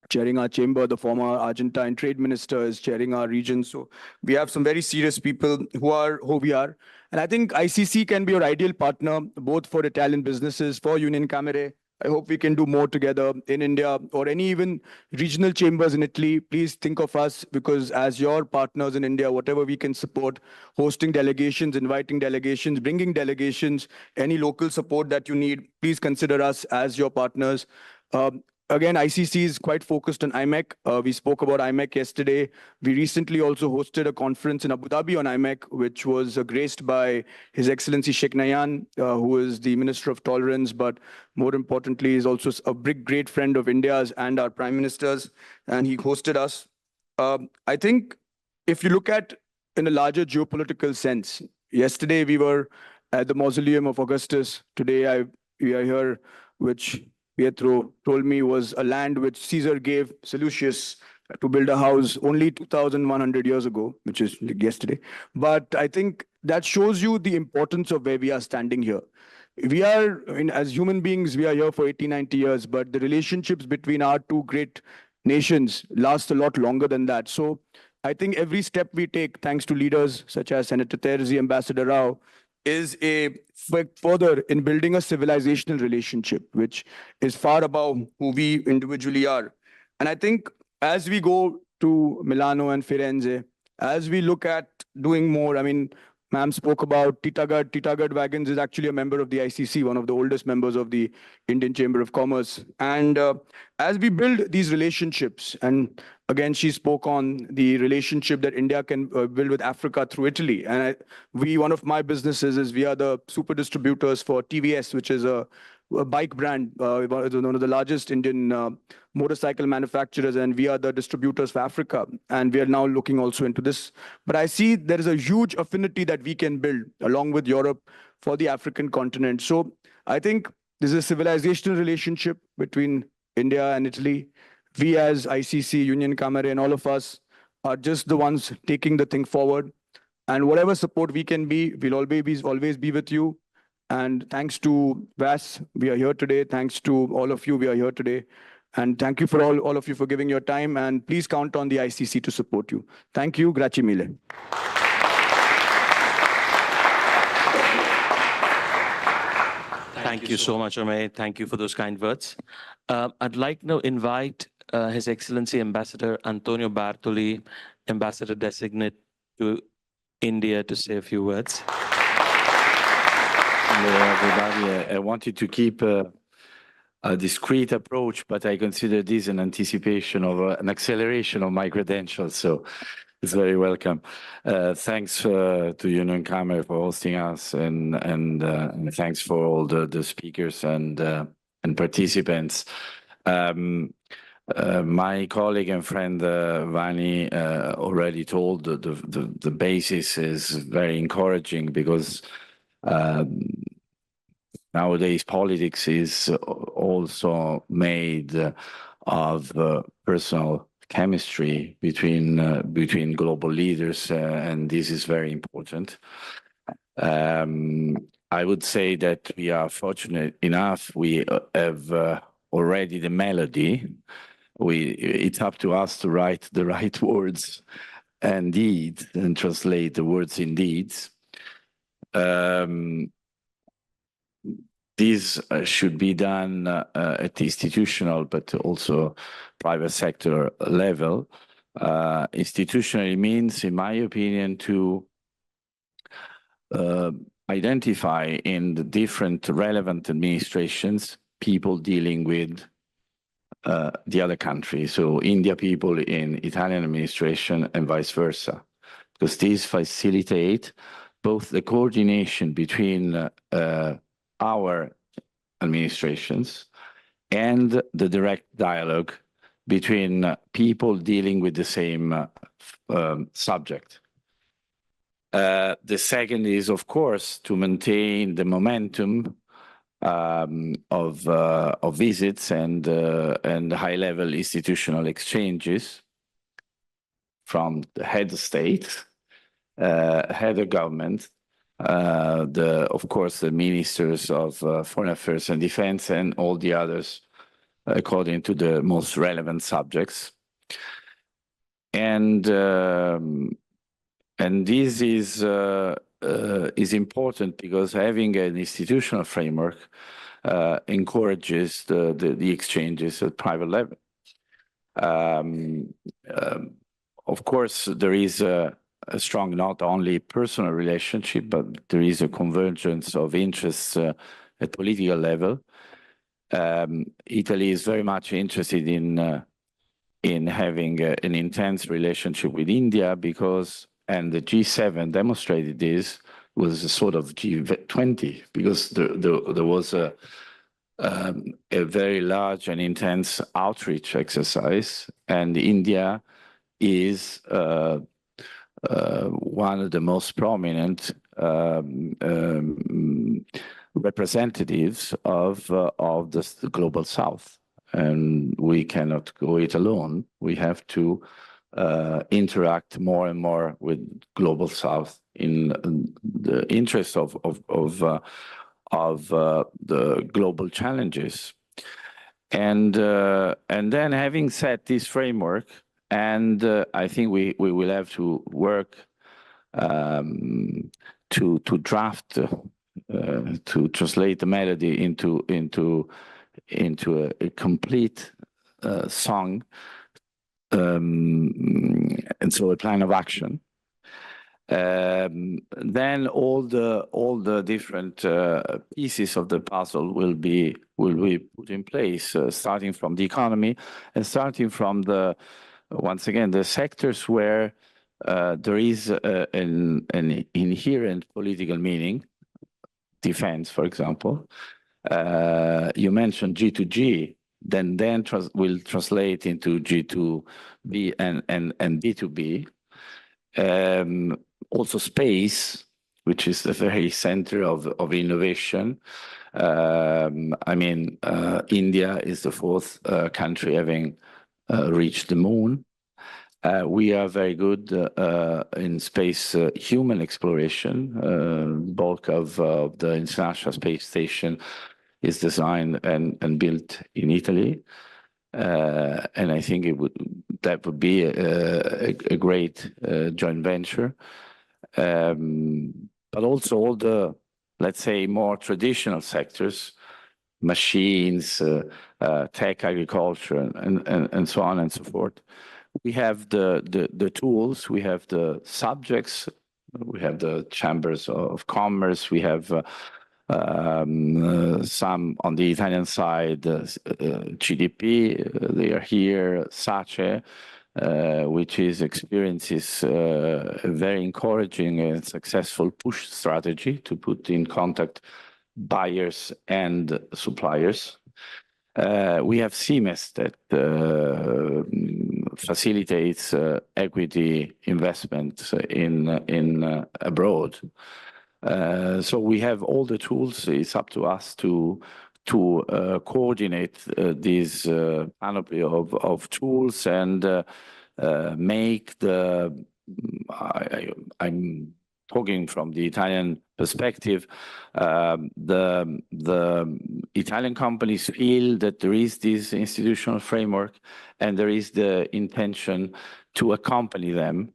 chairing our chamber. The former Argentine trade minister is chairing our region. So we have some very serious people who we are. And I think ICC can be your ideal partner, both for Italian businesses, for Union Camere. I hope we can do more together in India or any even regional chambers in Italy. Please think of us, because as your partners in India, whatever we can support, hosting delegations, inviting delegations, bringing delegations, any local support that you need, please consider us as your partners. Again, ICC is quite focused on IMEC. We spoke about IMEC yesterday. We recently also hosted a conference in Abu Dhabi on IMEC, which was graced by His Excellency Sheikh Nayan, who is the Minister of Tolerance, but more importantly, is also a great friend of India's and our Prime Minister's, and he hosted us. I think if you look at in a larger geopolitical sense, yesterday we were at the mausoleum of Augustus. Today we are here, which Pietro told me was a land which Caesar gave Seleucus to build a house only 2,100 years ago, which is yesterday. But I think that shows you the importance of where we are standing here. We are, as human beings, we are here for 80, 90 years, but the relationships between our two great nations last a lot longer than that. So I think every step we take, thanks to leaders such as Senator Terzi, Ambassador Rao, is a further in building a civilizational relationship, which is far above who we individually are. And I think as we go to Milano and Firenze, as we look at doing more, ma'am spoke about Titagarh. Titagarh Wagons is actually a member of the ICC, one of the oldest members of the Indian Chamber of Commerce. And as we build these relationships, and again, she spoke on the relationship that India can build with Africa through Italy. And one of my businesses is we are the super distributors for TVS, which is a bike brand, one of the largest Indian motorcycle manufacturers, and we are the distributors for Africa. And we are now looking also into this. But I see there is a huge affinity that we can build along with Europe for the African continent. So I think this is a civilizational relationship between India and Italy. We as ICC, Union Camere, and all of us are just the ones taking the thing forward. And whatever support we can be, we'll always be with you. And thanks to VAS, we are here today. Thanks to all of you, we are here today. And thank you for all of you for giving your time. And please count on the ICC to support you. Thank you. Grazie mille. Thank you so much, Ameya. Thank you for those kind words. I'd like to invite His Excellency Ambassador Antonio Bartoli, Ambassador Designate to India, to say a few words. Hello, everybody. I wanted to keep a discreet approach, but I consider this an anticipation of an acceleration of my credentials. So It's very welcome. Thanks to Union Camera for hosting us, and thanks for all the speakers and participants. My colleague and friend Vani already told the basis is very encouraging, because nowadays politics is also made of personal chemistry between global leaders, and this is very important. I would say that we are fortunate enough, we have already the melody. It's up to us to write the right words and deeds, and translate the words in deeds. This should be done at the institutional, but also private sector level. Institutionally means, in my opinion, to identify in the different relevant administrations people dealing with the other country. So India people in Italian administration and vice versa, because these facilitate both the coordination between our administrations and the direct dialogue between people dealing with the same subject. The second is, of course, to maintain the momentum of visits and high-level institutional exchanges from the head of state, head of government, of course, the ministers of foreign affairs and defense, and all the others, according to the most relevant subjects. And this is important, because having an institutional framework encourages the exchanges at private level. Of course, there is a strong, not only personal relationship, but there is a convergence of interests at political level. Italy is very much interested in having an intense relationship with India, because, and the G7 demonstrated this, was a sort of G20, because there was a very large and intense outreach exercise, and India is one of the most prominent representatives of the global South, and we cannot go it alone. We have to interact more and more with global South in the interest of the global challenges. And then, having set this framework, and I think we will have to work to draft, to translate the melody into a complete song, and so a plan of action. Then all the different pieces of the puzzle will be put in place, starting from the economy, and starting from once again the sectors where there is an inherent political meaning. Defense, for example. You mentioned G2G, then will translate into G2B and B2B. Also space, which is the very center of innovation. I mean, India is the fourth country having reached the moon. We are very good in space human exploration. Bulk of the International Space Station is designed and built in Italy. And I think that would be a great joint venture. But also all the, let's say, more traditional sectors, machines, tech, agriculture, and so on and so forth. We have the tools, we have the subjects, we have the chambers of commerce, we have some on the Italian side, GDP, they are here, SACE, which experiences a very encouraging and successful push strategy to put in contact buyers and suppliers. We have CMES that facilitates equity investment in abroad. So we have all the tools. It's up to us to coordinate this panoply of tools and make the. I'm talking from the Italian perspective. The Italian companies feel that there is this institutional framework, and there is the intention to accompany them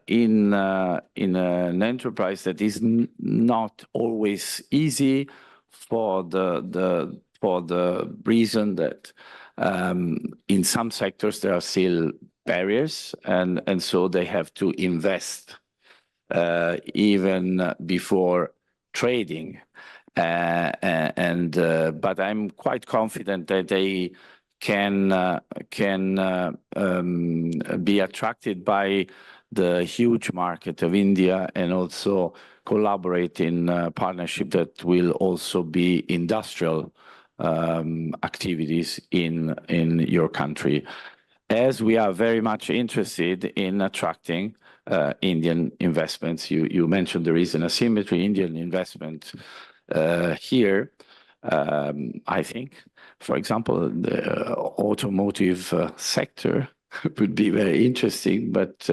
in an enterprise that is not always easy for the reason that in some sectors there are still barriers, and so they have to invest even before trading. But I'm quite confident that they can be attracted by the huge market of India and also collaborate in partnership that will also be industrial activities in your country. As we are very much interested in attracting Indian investments, you mentioned there is an asymmetry. Indian investment here, I think, for example, the automotive sector would be very interesting, but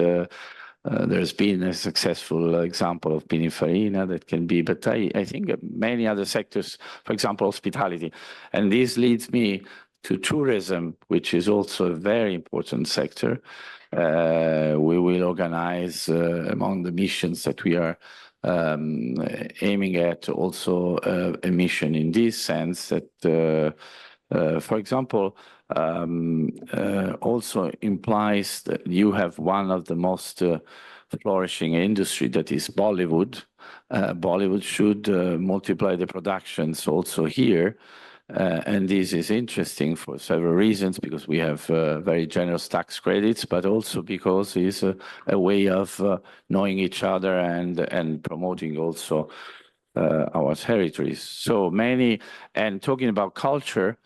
there's been a successful example of Pininfarina that can be, but I think many other sectors, for example, hospitality. And this leads me to tourism, which is also a very important sector. We will organize among the missions that we are aiming at also a mission in this sense that, for example, also implies that you have one of the most flourishing industry, that is Bollywood. Bollywood should multiply the productions also here. And this is interesting for several reasons, because we have very generous tax credits, but also because it's a way of knowing each other and promoting also our territories. So many, and talking about culture,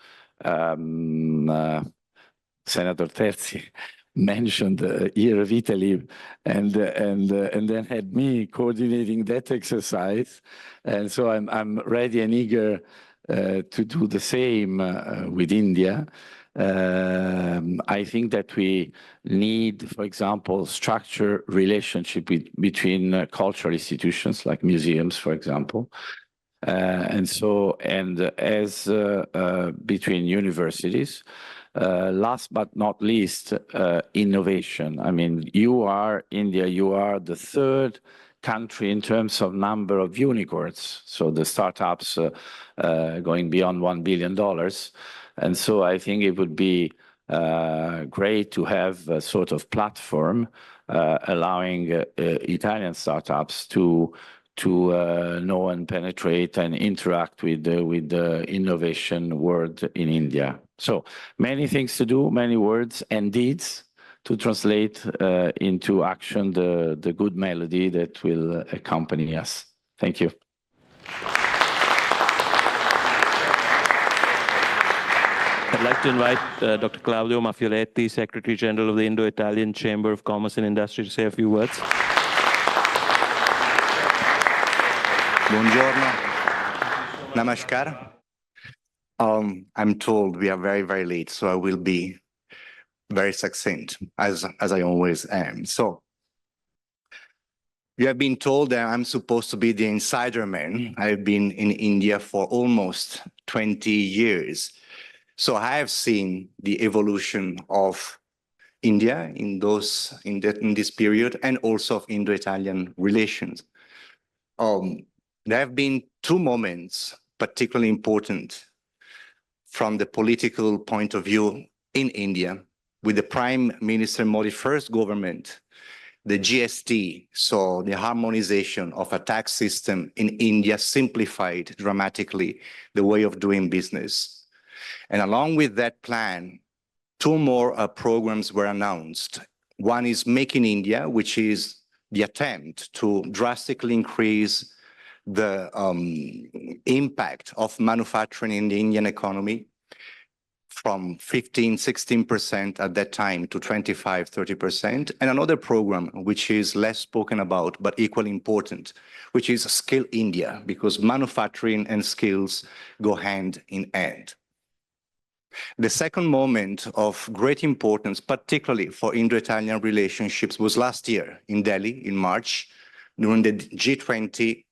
Senator Terzi mentioned the Year of Italy, and then had me coordinating that exercise, and so I'm ready and eager to do the same with India. I think that we need, for example, structure relationship between cultural institutions like museums, for example, and as between universities. Last but not least, innovation. I mean, India, you are the third country in terms of number of unicorns. So the startups going beyond $1 billion. And so I think it would be great to have a sort of platform allowing Italian startups to know and penetrate and interact with the innovation world in India. So many things to do, many words and deeds to translate into action the good melody that will accompany us. Thank you. I'd like to invite Dr. Claudio Maffioletti, Secretary General of the Indo-Italian Chamber of Commerce and Industry, to say a few words. Buongiorno. Namaskar. I'm told we are very, very late, so I will be very succinct, as I always am. So, you have been told that I'm supposed to be the insider man. I've been in India for almost 20 years. So I have seen the evolution of India in this period, and also of Indo-Italian relations. There have been two moments particularly important from the political point of view in India, with the Prime Minister Modi's first government, the GST, so the harmonization of a tax system in India, simplified dramatically the way of doing business. And along with that plan, two more programs were announced. One is Make in India, which is the attempt to drastically increase the impact of manufacturing in the Indian economy from 15–16% at that time to 25–30%. And another program, which is less spoken about, but equally important, which is Skill India, because manufacturing and skills go hand in hand. The second moment of great importance, particularly for Indo-Italian relationships, was last year in Delhi in March, during the G20.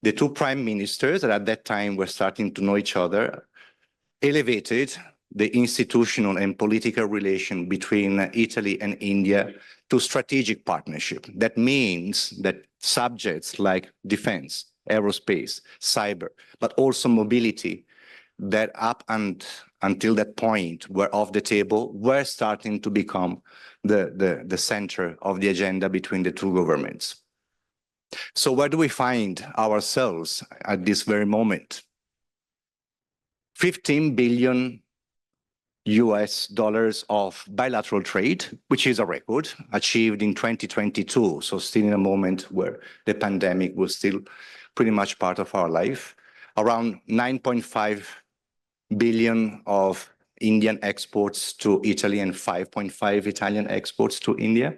The two prime ministers that at that time were starting to know each other elevated the institutional and political relation between Italy and India to strategic partnership. That means that subjects like defense, aerospace, cyber, but also mobility, that up and until that point were off the table, were starting to become the center of the agenda between the two governments. So where do we find ourselves at this very moment? $15 billion of bilateral trade, which is a record achieved in 2022. So still in a moment where the pandemic was still pretty much part of our life. Around 9.5 billion of Indian exports to Italy and 5.5 Italian exports to India.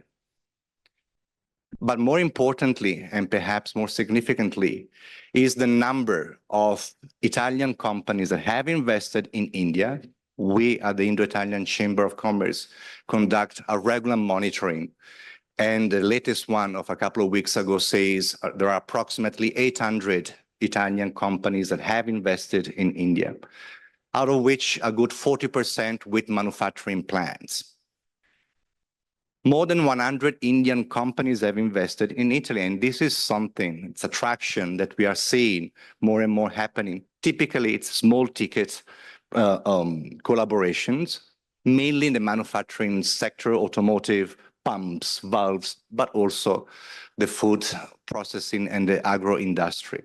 But more importantly, and perhaps more significantly, is the number of Italian companies that have invested in India. We at the Indo-Italian Chamber of Commerce conduct a regular monitoring. And the latest one of a couple of weeks ago says there are approximately 800 Italian companies that have invested in India, out of which a good 40% with manufacturing plants. More than 100 Indian companies have invested in Italy, and this is something, it's a traction that we are seeing more and more happening. Typically, it's small ticket collaborations, mainly in the manufacturing sector, automotive, pumps, valves, but also the food processing and the agro industry.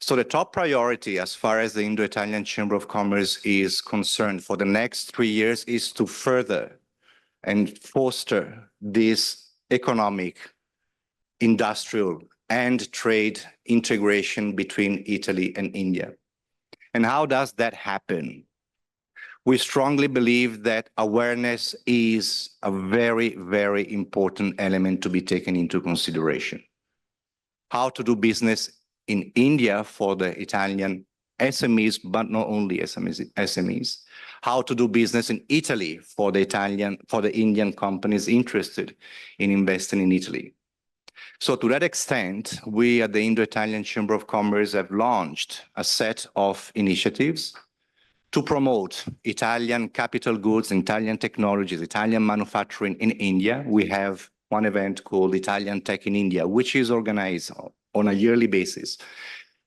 So the top priority as far as the Indo-Italian Chamber of Commerce is concerned for the next 3 years is to further and foster this economic, industrial, and trade integration between Italy and India. And how does that happen? We strongly believe that awareness is a very, very important element to be taken into consideration. How to do business in India for the Italian SMEs, but not only SMEs. How to do business in Italy for the Indian companies interested in investing in Italy. So to that extent, we at the Indo-Italian Chamber of Commerce have launched a set of initiatives to promote Italian capital goods, Italian technologies, Italian manufacturing in India. We have one event called Italian Tech in India, which is organized on a yearly basis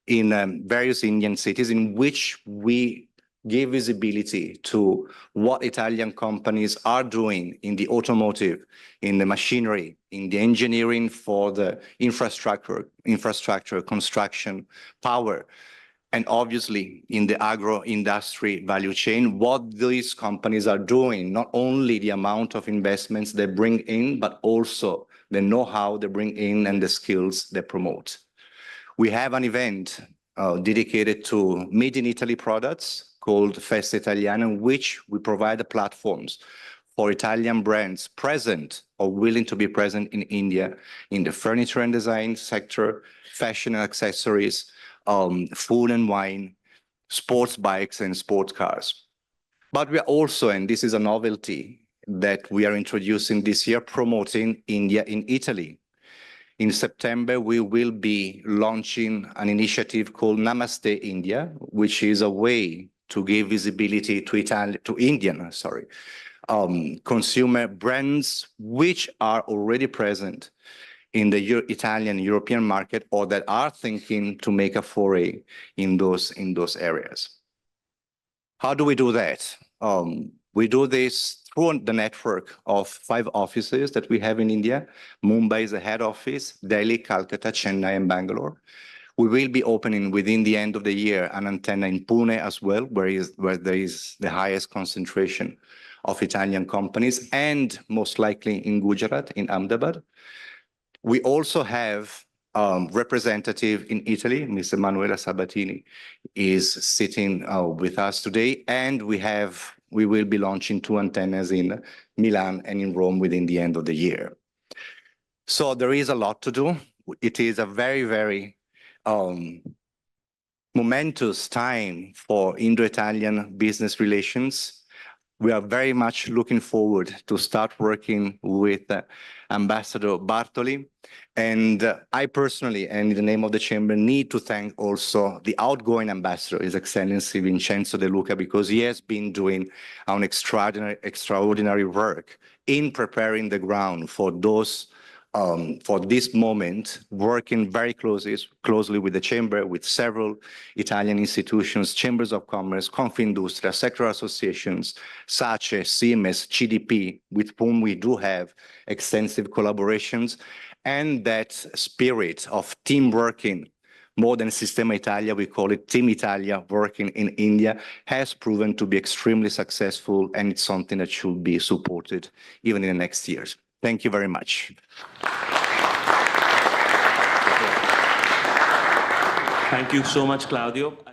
in various Indian cities, in which we give visibility to what Italian companies are doing in the automotive, in the machinery, in the engineering for the infrastructure, construction, power, and obviously in the agro industry value chain, what these companies are doing, not only the amount of investments they bring in, but also the know-how they bring in and the skills they promote. We have an event dedicated to Made in Italy products called Festa Italiana, in which we provide the platforms for Italian brands present or willing to be present in India in the furniture and design sector, fashion and accessories, food and wine, sports bikes and sports cars. But we are also, and this is a novelty that we are introducing this year, promoting India in Italy. In September, we will be launching an initiative called Namaste India, which is a way to give visibility to Indian consumer brands which are already present in the Italian European market or that are thinking to make a foray in those areas. How do we do that? We do this through the network of 5 offices that we have in India. Mumbai is the head office, Delhi, Calcutta, Chennai, and Bangalore. We will be opening within the end of the year an antenna in Pune as well, where there is the highest concentration of Italian companies, and most likely in Gujarat, in Ahmedabad. We also have representative in Italy, Mr. Manuela Sabatini is sitting with us today, and we will be launching 2 antennas in Milan and in Rome within the end of the year. So there is a lot to do. It is a very, very momentous time for Indo-Italian business relations. We are very much looking forward to start working with Ambassador Bartoli. And I personally, and in the name of the Chamber, need to thank also the outgoing ambassador, His Excellency Vincenzo De Luca, because he has been doing an extraordinary work in preparing the ground for for this moment, working very closely with the Chamber, with several Italian institutions, chambers of commerce, Confindustria, sector associations, such as CMS, CDP, with whom we do have extensive collaborations, and that spirit of team working, more than Sistema Italia, we call it Team Italia, working in India, has proven to be extremely successful, and it's something that should be supported even in the next years. Thank you very much. Thank you so much, Claudio.